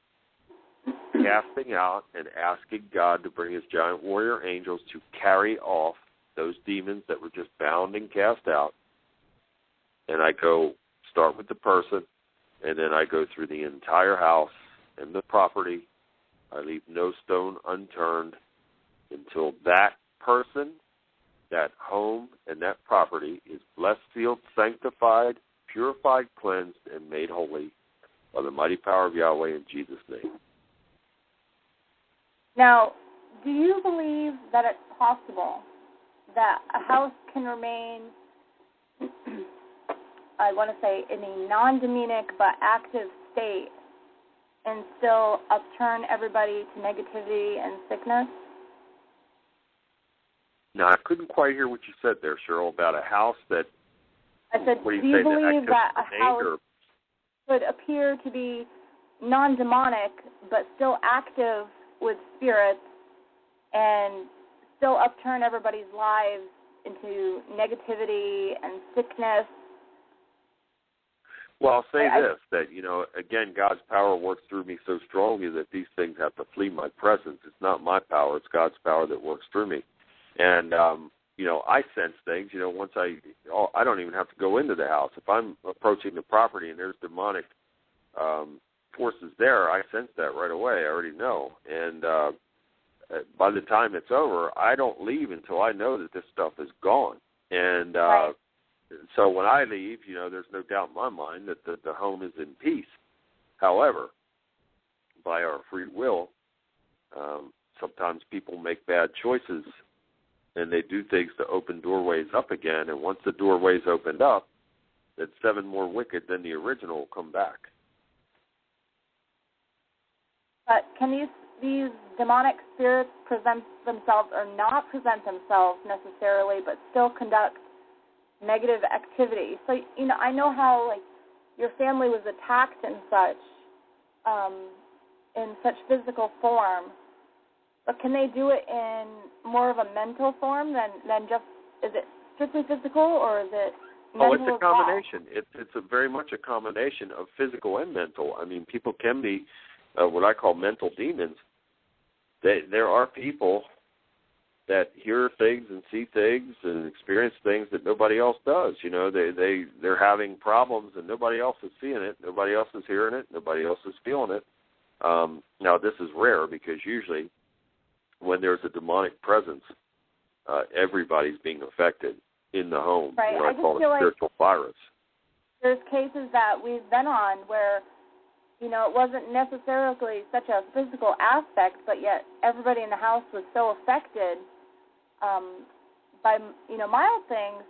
casting out, and asking God to bring his giant warrior angels to carry off those demons that were just bound and cast out. And I go start with the person, and then I go through the entire house and the property. I leave no stone unturned until that person, that home, and that property is blessed, sealed, sanctified, purified, cleansed, and made holy by the mighty power of Yahweh in Jesus' name. Now, do you believe that it's possible that a house can remain, I want to say, in a non-demonic but active state and still upturn everybody to negativity and sickness? Now, I couldn't quite hear what you said there, Cheryl, about a house that... I said, do you believe that a house could appear to be non-demonic but still active with spirits and still upturn everybody's lives into negativity and sickness? Well, I'll say this, that, again, God's power works through me so strongly that these things have to flee my presence. It's not my power. It's God's power that works through me. And, I sense things, once I don't even have to go into the house. If I'm approaching the property and there's demonic forces there, I sense that right away. I already know. And by the time it's over, I don't leave until I know that this stuff is gone. And so when I leave, there's no doubt in my mind that the home is in peace. However, by our free will, sometimes people make bad choices and they do things to open doorways up again. And once the doorway's opened up, that 7 more wicked than the original will come back. But can these demonic spirits present themselves or not present themselves necessarily, but still conduct negative activity? So, I know how, your family was attacked and such, in such physical form, but can they do it in more of a mental form than just, is it strictly physical or is it mental? Oh, it's a combination. It's very much a combination of physical and mental. I mean, people can be what I call mental demons. There are people that hear things and see things and experience things that nobody else does. They're having problems and nobody else is seeing it, nobody else is hearing it, nobody else is feeling it. Now, this is rare because usually when there's a demonic presence, everybody's being affected in the home. Right. What I call a spiritual virus. There's cases that we've been on where, it wasn't necessarily such a physical aspect, but yet everybody in the house was so affected by, mild things,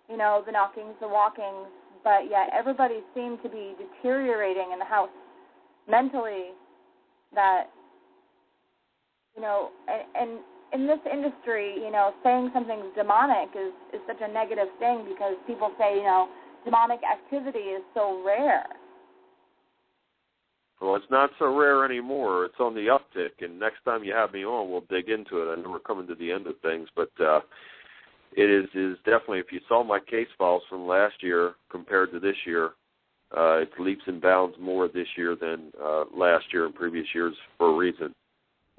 the knockings, the walkings, but yet everybody seemed to be deteriorating in the house mentally that, and in this industry, saying something's demonic is such a negative thing because people say, demonic activity is so rare. Well, it's not so rare anymore. It's on the uptick, and next time you have me on, we'll dig into it. I know we're coming to the end of things, but it is definitely, if you saw my case files from last year compared to this year, it's leaps and bounds more this year than last year and previous years for a reason.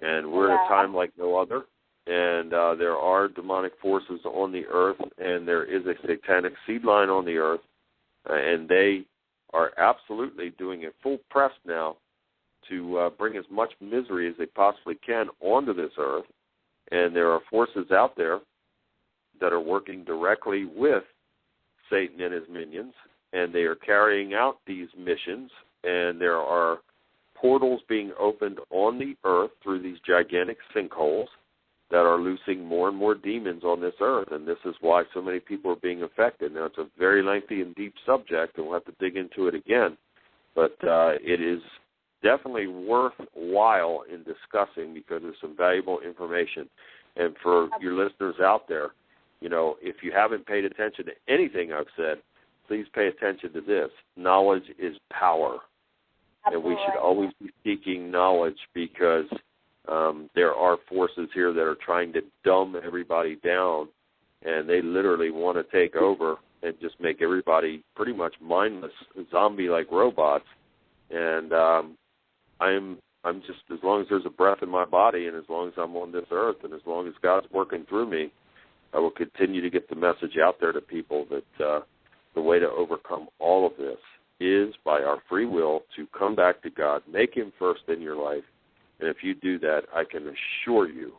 And we're in a time like no other, and there are demonic forces on the earth, and there is a satanic seed line on the earth, and they are absolutely doing a full press now to bring as much misery as they possibly can onto this earth. And there are forces out there that are working directly with Satan and his minions, and they are carrying out these missions, and there are portals being opened on the earth through these gigantic sinkholes that are loosing more and more demons on this earth, and this is why so many people are being affected. Now, it's a very lengthy and deep subject, and we'll have to dig into it again, but it is definitely worthwhile in discussing because there's some valuable information. And for your listeners out there, if you haven't paid attention to anything I've said, please pay attention to this. Knowledge is power. Absolutely. And we should always be seeking knowledge because there are forces here that are trying to dumb everybody down, and they literally want to take over and just make everybody pretty much mindless, zombie-like robots. And I'm just, as long as there's a breath in my body and as long as I'm on this earth and as long as God's working through me, I will continue to get the message out there to people that the way to overcome all of this is by our free will to come back to God, make Him first in your life. And if you do that, I can assure you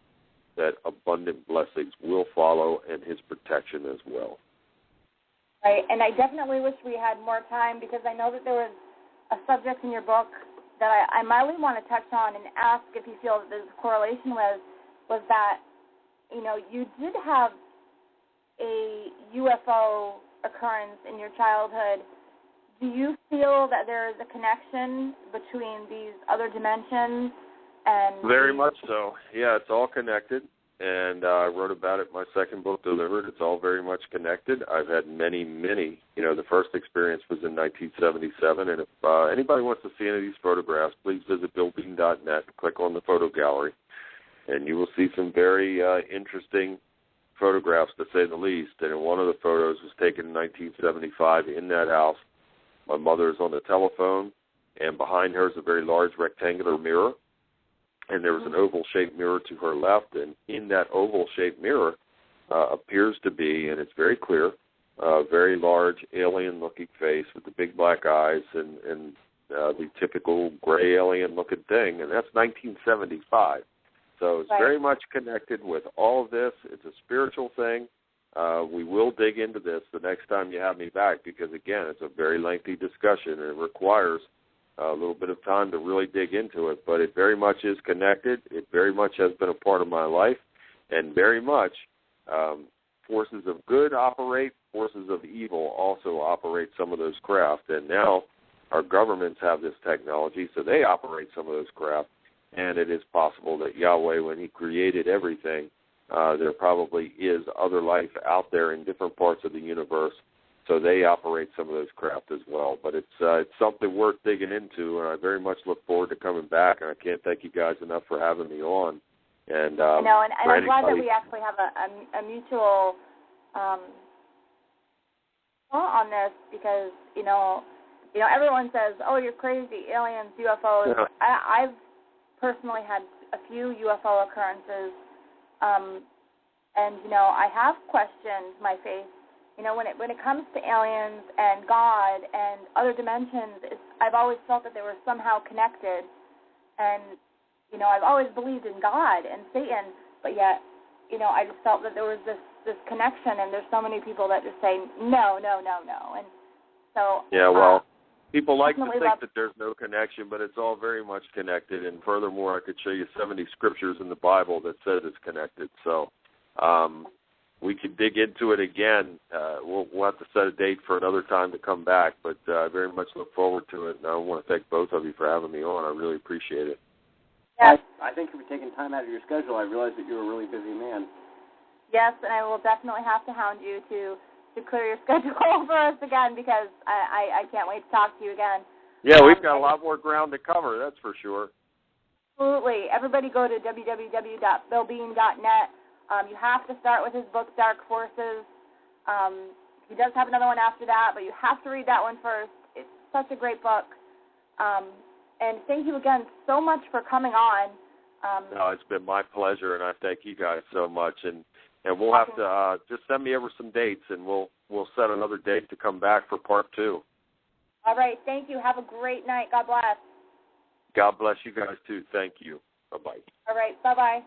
that abundant blessings will follow and His protection as well. Right, and I definitely wish we had more time because I know that there was a subject in your book that I mildly want to touch on and ask if you feel that there's a correlation with was that, you know, you did have a UFO occurrence in your childhood. Do you feel that there is a connection between these other dimensions and... Very much so. Yeah, it's all connected. And I wrote about it in my second book, Delivered. It's all very much connected. I've had many, you know, the first experience was in 1977. And if anybody wants to see any of these photographs, please visit BillBean.net, click on the photo gallery, and you will see some very interesting photographs, to say the least. And one of the photos was taken in 1975 in that house. My mother is on the telephone, and behind her is a very large rectangular mirror. And there was an oval-shaped mirror to her left, and in that oval-shaped mirror appears to be, and it's very clear, a very large alien-looking face with the big black eyes and the typical gray alien-looking thing, and that's 1975. So it's very much connected with all of this. It's a spiritual thing. We will dig into this the next time you have me back because, again, it's a very lengthy discussion, and it requires a little bit of time to really dig into it, but it very much is connected. It very much has been a part of my life, and very much forces of good operate, forces of evil also operate some of those craft, and now our governments have this technology, so they operate some of those craft, and it is possible that Yahweh, when he created everything, there probably is other life out there in different parts of the universe. So they operate some of those craft as well. But it's something worth digging into, and I very much look forward to coming back. And I can't thank you guys enough for having me on. And I know, and I'm glad that we actually have a mutual thought on this because you know, everyone says, "Oh, you're crazy, aliens, UFOs." Yeah. I've personally had a few UFO occurrences, and you know, I have questioned my faith. You know, when it comes to aliens and God and other dimensions, I've always felt that they were somehow connected. And, you know, I've always believed in God and Satan, but yet, you know, I just felt that there was this connection, and there's so many people that just say, no. And so... Yeah, well, people like to think that there's no connection, but it's all very much connected. And furthermore, I could show you 70 scriptures in the Bible that says it's connected. So... we could dig into it again. We'll have to set a date for another time to come back, but I very much look forward to it, and I want to thank both of you for having me on. I really appreciate it. Yes. I thank you for taking time out of your schedule. I realize that you're a really busy man. Yes, and I will definitely have to hound you to clear your schedule for us again because I can't wait to talk to you again. Yeah, we've got a lot more ground to cover, that's for sure. Absolutely. Everybody go to www.billbean.net. You have to start with his book, Dark Forces. He does have another one after that, but you have to read that one first. It's such a great book. And thank you again so much for coming on. No, it's been my pleasure, and I thank you guys so much. And we'll have to just send me over some dates, and we'll set another date to come back for part 2. All right. Thank you. Have a great night. God bless. God bless you guys, too. Thank you. Bye-bye. All right. Bye-bye.